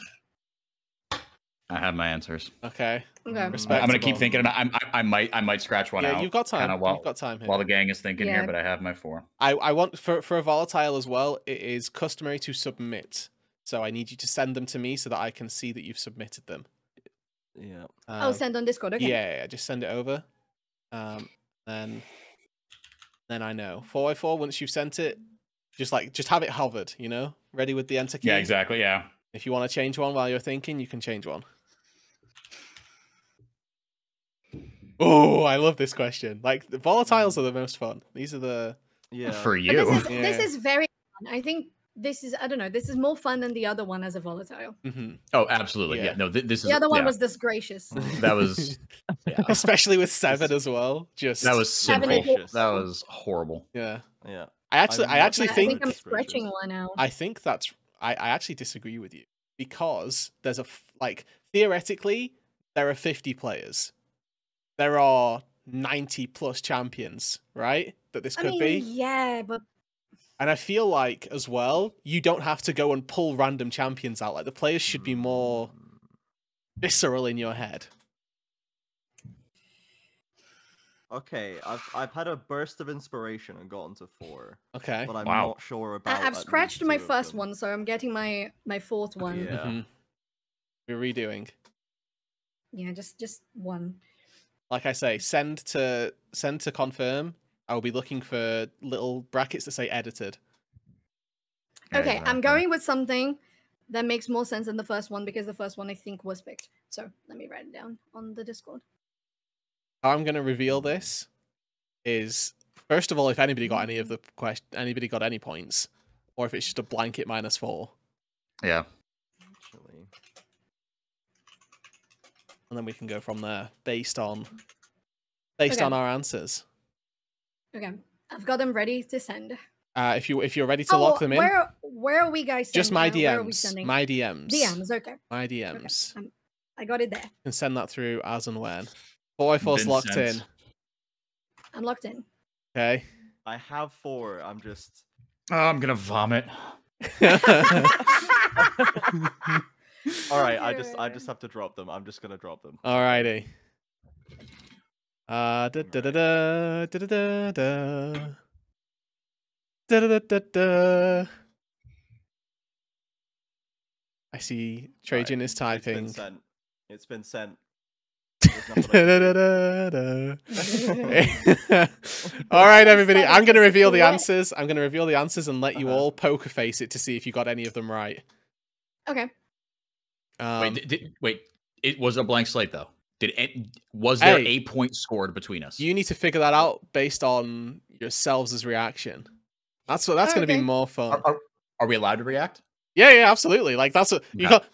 S1: I have my answers.
S2: Okay.
S3: Okay.
S1: I'm gonna keep
S2: Respectable.
S1: thinking about. I might scratch one
S2: Yeah,
S1: out.
S2: you've got time.
S1: kinda while,
S2: You've got time here.
S1: while the gang is thinking
S3: Yeah.
S1: here, but I have my 4.
S2: I want for a volatile as well. It is customary to submit, so I need you to send them to me so that I can see that you've submitted them.
S4: Yeah.
S3: Oh, send on Discord. Okay.
S2: Yeah, just send it over. Then I know 4x4. Once you've sent it, just have it hovered. You know, ready with the enter key.
S1: Yeah, exactly. Yeah.
S2: If you want to change one while you're thinking, you can change one. Oh, I love this question. Like the volatiles are the most fun. These are the
S4: Yeah.
S1: For
S3: But
S1: you.
S3: this
S2: Yeah.
S3: is very fun. I think this is, I don't know, this is more fun than the other one as a volatile.
S2: mm-hmm.
S1: Oh, absolutely.
S2: Yeah.
S1: Yeah. No, this is
S3: The other one
S1: yeah,
S3: was disgracious.
S1: that was yeah,
S2: especially with 7 as well. Just
S1: that was
S3: Seven
S1: sinful.
S3: is
S1: That was horrible.
S2: yeah.
S4: Yeah.
S2: I actually
S3: Yeah, I
S2: think
S3: think I'm
S4: Disgracious.
S3: stretching one out.
S2: I think that's I actually disagree with you because there's theoretically there are 50 players. There are 90 plus champions, right? That this could be.
S3: Yeah, but
S2: And I feel like as well, you don't have to go and pull random champions out. Like the players should be more visceral in your head.
S4: Okay, I've had a burst of inspiration and gotten to 4,
S2: Okay.
S4: but I'm
S1: Wow.
S4: not sure about.
S3: I've
S4: at
S3: scratched
S4: least
S3: my
S4: 2 of
S3: first
S4: them.
S3: one, so I'm getting my fourth one.
S4: Yeah.
S2: Mhm. We're redoing.
S3: Yeah, just one.
S2: Like I say, send to confirm. I'll be looking for little brackets that say edited.
S3: Okay,
S1: Exactly.
S3: I'm going with something that makes more sense than the first one because the first one I think was picked. So let me write it down on the Discord.
S2: How I'm going to reveal this is first of all, if anybody got any of the anybody got any points, or if it's just a blanket -4,
S1: Yeah.
S4: Actually.
S2: and then we can go from there based on
S3: Okay.
S2: our answers.
S3: Okay, I've got them ready to send.
S2: If you're ready to lock them in,
S3: Where are we guys?
S2: just
S3: sending?
S2: my
S3: Where are we
S2: DMs,
S3: sending?
S2: my DMs,
S3: DMs. Okay,
S2: my DMs.
S3: I got it there.
S2: You can send that through as and when. 4x4's
S1: Been
S2: locked
S1: sent.
S2: in.
S3: I'm locked in.
S2: Okay.
S4: I have 4. I'm just.
S1: Oh, I'm gonna vomit.
S4: All right, I just have to drop them. I'm just gonna drop them.
S2: Alrighty. Da da da da da da da da da da da da. I see Trajan is typing.
S4: It's been sent. There's nothing I can do.
S2: All right, everybody.
S3: It's
S2: I'm going to reveal the
S3: wet.
S2: answers. I'm going to reveal the answers and let you all poker face it to see if you got any of them right.
S3: Okay.
S1: Wait. It was a blank slate though. Was there
S2: Hey.
S1: a point scored between us?
S2: You need to figure that out based on yourselves' reaction. That's going to be
S3: Okay.
S2: more fun.
S1: Are we allowed to react?
S2: Yeah, absolutely. Like that's what you
S1: Okay.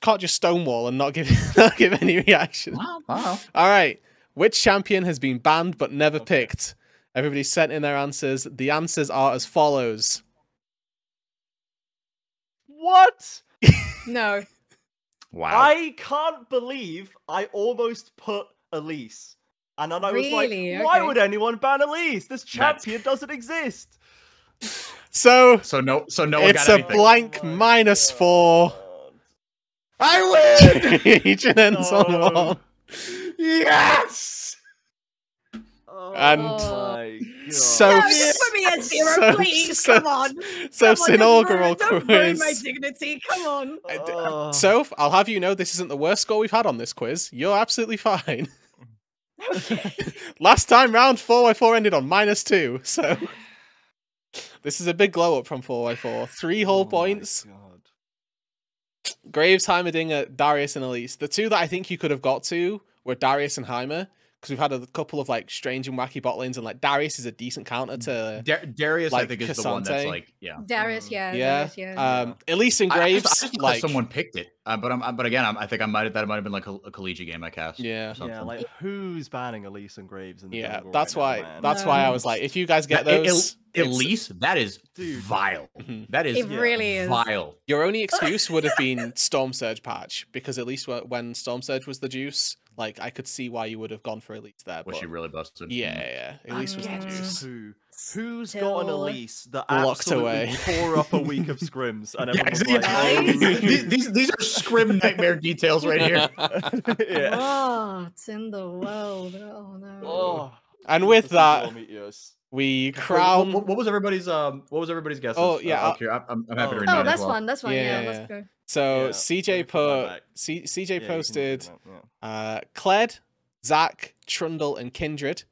S2: can't just stonewall and not give any reaction.
S1: Wow.
S2: All right. Which champion has been banned but never
S4: Okay.
S2: picked? Everybody sent in their answers. The answers are as follows.
S4: What?
S3: No.
S1: Wow.
S4: I can't believe I almost put Elise. And then I was
S3: Really?
S4: like, why
S3: Okay.
S4: would anyone ban Elise? This champion doesn't exist.
S2: So
S1: So no one
S2: it's
S1: got
S2: a
S1: anything.
S2: blank
S4: Oh my
S2: -4.
S4: God.
S1: I win!
S2: Each and ends on
S4: No.
S2: 1.
S1: Yes!
S4: Oh
S2: And
S4: my God.
S2: so-
S3: No, just put me at 0,
S2: so-
S3: please.
S2: so-
S3: Come on.
S2: So
S3: Come on,
S2: inaugural
S3: don't ruin my
S2: quiz.
S3: dignity. Come on.
S4: Oh.
S2: Soph, I'll have you know this isn't the worst score we've had on this quiz. You're absolutely fine.
S3: Okay.
S2: Last time round 4x4 ended on -2, so this is a big glow up from 4x4. 3 whole
S4: Oh my
S2: points.
S4: God.
S2: Graves, Heimerdinger, Darius, and Elise. The two that I think you could have got to were Darius and Heimer, because we've had a couple of like strange and wacky bot lanes, and like Darius is a decent counter to
S1: Darius, I
S2: like
S1: think, is the one that's
S2: Cassante.
S1: like, yeah.
S3: Darius, yeah.
S2: yeah.
S3: Darius, yeah.
S2: Elise and
S1: I
S2: Graves,
S1: just thought
S2: like
S1: someone picked it, but again, I think that might have been like a collegiate game I cast.
S2: Yeah.
S1: or something.
S4: Yeah, like who's banning Elise and Graves in the
S2: yeah.
S4: jungle
S2: That's
S4: right
S2: why.
S4: now, man?
S2: That's why I
S3: No.
S2: was like, if you guys get
S1: That-
S2: those, it's-
S1: Elise, that is
S4: Dude.
S1: vile.
S2: Mhm.
S1: That is
S3: It really is.
S1: vile.
S2: Your only excuse would have been Storm Surge patch, because at least when Storm Surge was the juice, like I could see why you would have gone for Elise there.
S1: Was
S2: But
S1: she really busted?
S2: yeah, Elise was the
S3: Yeah.
S2: juice.
S4: Who's got an
S3: Still
S4: Elise that
S2: locked
S4: absolutely
S2: away.
S4: tore up a week of scrims and
S1: Yeah,
S4: everyone was
S1: exactly.
S4: like,
S3: Right?
S1: these are scrim nightmare details right here.
S4: oh. yeah.
S3: Oh, it's in the world. Oh no.
S4: Oh,
S2: And with
S4: Jesus,
S2: that,
S4: Meteors.
S2: we
S1: Wait,
S2: crown.
S1: what was everybody's guesses?
S2: Oh, yeah,
S1: I'm happy to
S4: oh.
S1: read
S3: Oh,
S1: mine as
S3: that's
S1: well.
S3: fun. That's fun.
S2: Yeah,
S3: Yeah,
S2: yeah.
S3: let's go.
S2: So
S4: Yeah,
S2: CJ
S4: let me put mine
S2: put
S4: back.
S2: CJ
S4: Yeah, you can
S2: posted
S4: do that, yeah.
S2: Kled, Zach, Trundle, and Kindred.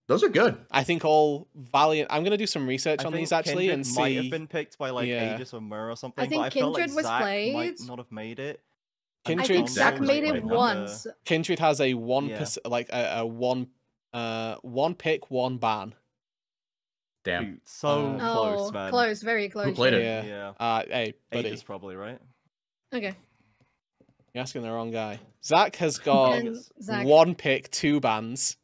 S1: Those are good.
S2: I think all valiant. I'm gonna do some research
S4: I
S2: on
S4: think
S2: these actually
S4: Kindred
S2: and see.
S4: might have been picked by like
S2: Yeah.
S4: Aegis or Mur or something.
S3: think
S4: but I felt like
S3: Kindred was
S4: Zach
S3: played.
S4: might not have made it.
S3: I
S2: Kindred-
S3: think Zach
S2: Trundle
S3: made
S2: might
S3: it
S2: have
S3: once.
S2: Kindred has a 1%,
S4: Yeah.
S2: like a one pick, one ban.
S1: Damn.
S4: Dude, so close,
S3: Oh,
S4: man.
S3: close, very close.
S1: played it?
S2: Yeah.
S4: Yeah.
S2: Hey, buddy,
S4: Aegis probably, right?
S3: Okay.
S2: you're asking the wrong guy. Zach has got
S3: And Zach.
S2: one pick, 2 bans.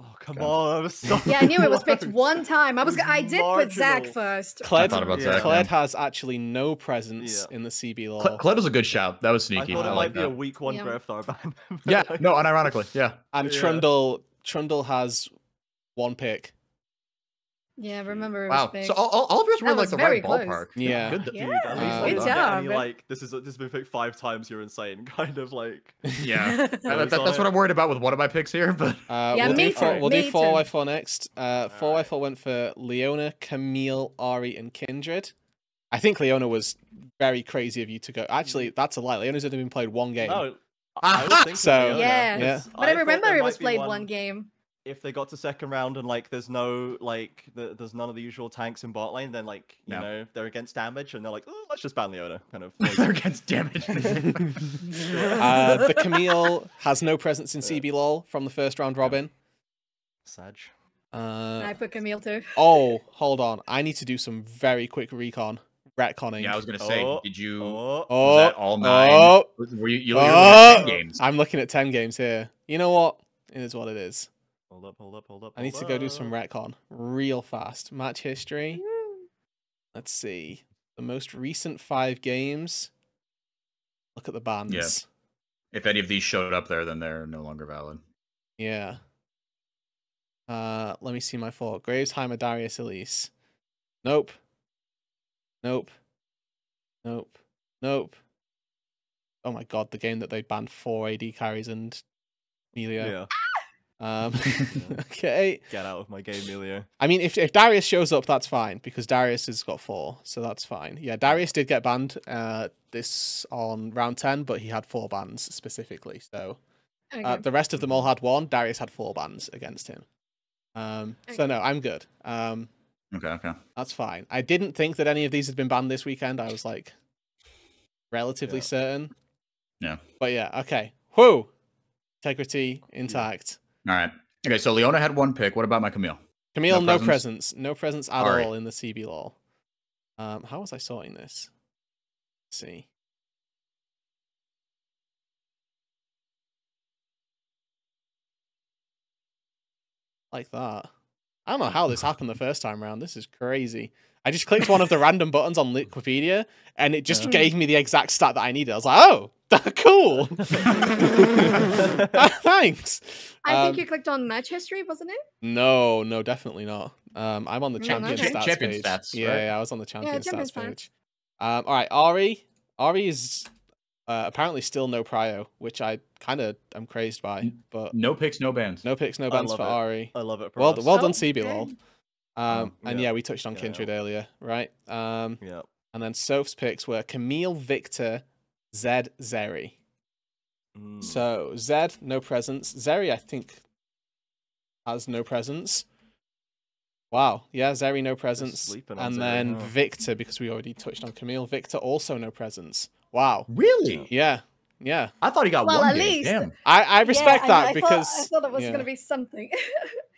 S4: Oh, come
S1: Okay.
S4: on. I was so
S3: Yeah, I knew it was picked
S4: close.
S3: one time. I did put Zach
S4: Marginal.
S3: first.
S2: Kled,
S1: thought about
S4: Yeah.
S1: Zach.
S2: Kled has actually no presence
S4: Yeah.
S2: in the CB law.
S1: Kled was a good shout. That was
S4: I
S1: sneaky.
S4: thought it
S1: I
S4: might
S1: like
S4: be a
S1: that.
S4: week 1
S3: Yeah.
S4: Grafthar ban.
S1: Yeah, no, unironically, yeah.
S2: And
S4: Yeah.
S2: Trundle has 1 pick.
S3: Yeah, remember it was
S1: Wow.
S3: picked.
S1: So all of yours were
S3: That
S1: in like
S3: was
S1: the
S3: very
S1: right
S3: close.
S1: ballpark.
S2: Yeah.
S1: Good.
S3: Yeah.
S4: Dude, at least
S2: Good
S4: I didn't get
S3: job.
S4: any, like, this has been picked 5 times, you're insane, kind of like.
S1: Yeah.
S4: That
S1: That's
S4: was
S1: what I'm worried about with one of my picks here, but
S3: Yeah,
S2: we'll
S3: me
S2: do four,
S3: too,
S2: we'll do
S3: me
S2: 4x4 next. 4x4
S4: Alright.
S2: went for Leona, Camille, Ari, and Kindred. I think Leona was very crazy of you to go. Actually, that's a lie. Leona's only been played 1 game.
S4: No, I was thinking
S2: So-
S4: Leona,
S3: Yeah.
S4: 'cause
S3: But I
S4: thought
S3: remember
S4: there
S3: it
S4: might
S3: was
S4: be
S3: played one game.
S4: If they got to second round and like there's no like there's none of the usual tanks in bot lane, then like you
S1: No.
S4: know they're against damage and they're like, oh, let's just ban Leona, kind of.
S1: they're against damage.
S2: The Camille has no presence in CB LOL from the first round robin.
S4: Sag.
S3: I put Camille too.
S2: Oh, hold on. I need to do some very quick retconning.
S1: Yeah, I was gonna say,
S4: Oh,
S1: did you?
S4: Oh,
S2: Oh,
S1: Was that all 9?
S2: oh,
S1: Were you looking at 10 games?
S2: I'm looking at 10 games here. You know what? It is what it is.
S4: hold up.
S2: I need to go do some retcon real fast. Match history. Let's see. The most recent 5 games. Look at the bans.
S1: Yeah. If any of these showed up there, then they're no longer valid.
S2: Yeah. Let me see my 4. Graves, Heimer, Darius, Elise. Nope. Nope. Nope. Nope. Oh my god, the game that they banned 4 AD carries and Melio.
S4: Yeah,
S2: Okay.
S4: get out of my game, Melio.
S2: I mean, if Darius shows up, that's fine because Darius has got 4, so that's fine. Yeah, Darius did get banned this on round 10, but he had 4 bans specifically. So
S3: Okay.
S2: the rest of them all had 1. Darius had 4 bans against him. So
S3: Okay.
S2: no, I'm good.
S1: Okay.
S2: That's fine. I didn't think that any of these had been banned this weekend. I was like relatively
S4: Yeah.
S2: certain.
S1: Yeah.
S2: But yeah, okay. Whoo! Integrity intact.
S1: All right. Okay, so Leona had 1 pick. What about my Camille?
S2: Camille,
S1: No
S2: no presence. No presence at
S1: Alright.
S2: all in the CB law. How was I sorting this? Let's see. Like that. I don't know how this happened the first time around. This is crazy. I just clicked one of the random buttons on Wikipedia, and it just gave me the exact stat that I needed. I was like, oh, cool. Thanks.
S3: I think you clicked on match history, wasn't it?
S2: No, definitely not. I'm on the champion
S3: okay.
S2: stats
S1: Champion
S2: page.
S1: stats,
S2: Yeah,
S1: right?
S2: yeah, I was on the champion
S3: champion
S2: stats
S3: stats.
S2: page. All right, Ari. Ari is apparently still no prio, which I kind of am crazed by. But
S1: No picks, no bans.
S2: no picks, no
S4: I
S2: bans
S4: love
S2: for
S4: it.
S2: Ari.
S4: I love it.
S2: Well
S4: Pras.
S2: done,
S3: Oh,
S2: CBLOL.
S3: okay.
S2: And
S4: yeah.
S2: yeah, we touched on
S4: Yeah,
S2: Kindred
S4: yeah.
S2: earlier, right?
S4: Yeah.
S2: And then Soph's picks were Camille, Victor, Zed, Zeri.
S4: Mm.
S2: So Zed, no presence. Zeri, I think, has no presence. Wow. Yeah, Zeri, no presence.
S4: sleeping on
S2: And
S4: Zeri,
S2: then
S4: huh?
S2: Victor, because we already touched on Camille. Victor, also no presence. Wow.
S1: Really?
S2: Yeah. Yeah.
S1: I thought he got
S3: Well,
S1: one
S3: at
S1: game.
S3: least-
S1: Damn.
S2: I respect
S3: Yeah,
S2: that
S3: I
S2: because
S3: thought it was
S2: yeah,
S3: going to be something.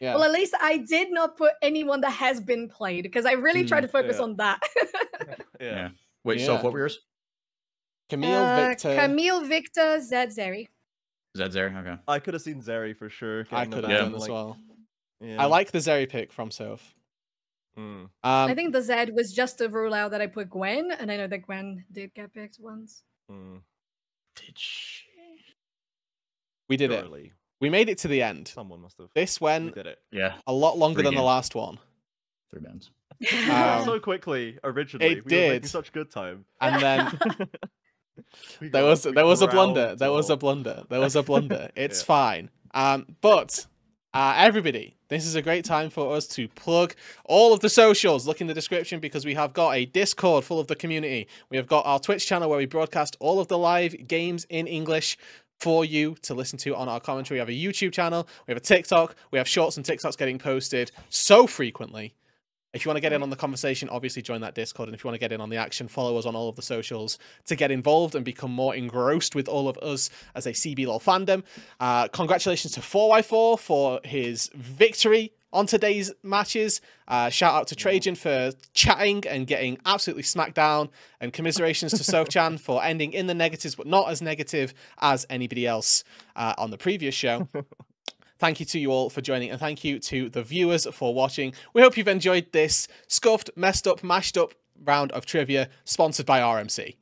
S2: yeah.
S3: Well, at least I did not put anyone that has been played because I really tried to focus
S4: yeah.
S3: on that.
S1: Yeah. Wait, so
S2: Yeah.
S1: what were yours?
S2: Camille, Victor.
S3: Camille, Victor, Zed, Zeri.
S1: Is that Zeri? Okay.
S4: I could have seen Zeri for sure.
S2: I
S4: getting the
S2: could have
S4: ban,
S2: done as
S4: like-
S2: well.
S4: Yeah.
S2: I like the Zeri pick from Soph.
S4: Mm.
S3: I think the Zed was just to rule out that I put Gwen, and I know that Gwen did get picked once.
S4: Mm.
S1: Did she?
S2: we did it.
S4: Surely.
S2: We made it to the end.
S4: Someone must have.
S2: This
S4: We
S2: went
S4: did it.
S1: Yeah.
S2: a lot longer
S1: 3
S2: than the
S1: games.
S2: last one.
S1: 3 bans.
S4: So quickly originally.
S2: It
S4: we were making
S2: did.
S4: such good time.
S2: And then
S4: We
S2: there
S4: got-
S2: was
S4: we
S2: a blunder.
S4: ground
S2: There was a
S4: all.
S2: blunder. There was a blunder. It's
S4: Yeah.
S2: fine. But everybody, this is a great time for us to plug all of the socials. Look in the description because we have got a Discord full of the community. We have got our Twitch channel where we broadcast all of the live games in English for you to listen to on our commentary. We have a YouTube channel. We have a TikTok. We have shorts and TikToks getting posted so frequently. If you want to get in on the conversation, obviously join that Discord. And if you want to get in on the action, follow us on all of the socials to get involved and become more engrossed with all of us as a CBLOL fandom. Congratulations to 4x4 for his victory on today's matches. Shout out to Trajan for chatting and getting absolutely smacked down. And commiserations to Soph-chan for ending in the negatives, but not as negative as anybody else on the previous show. Thank you to you all for joining, and thank you to the viewers for watching. We hope you've enjoyed this scuffed, messed up, mashed up round of trivia sponsored by RMC.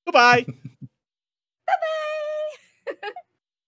S2: Goodbye.
S3: Bye-bye.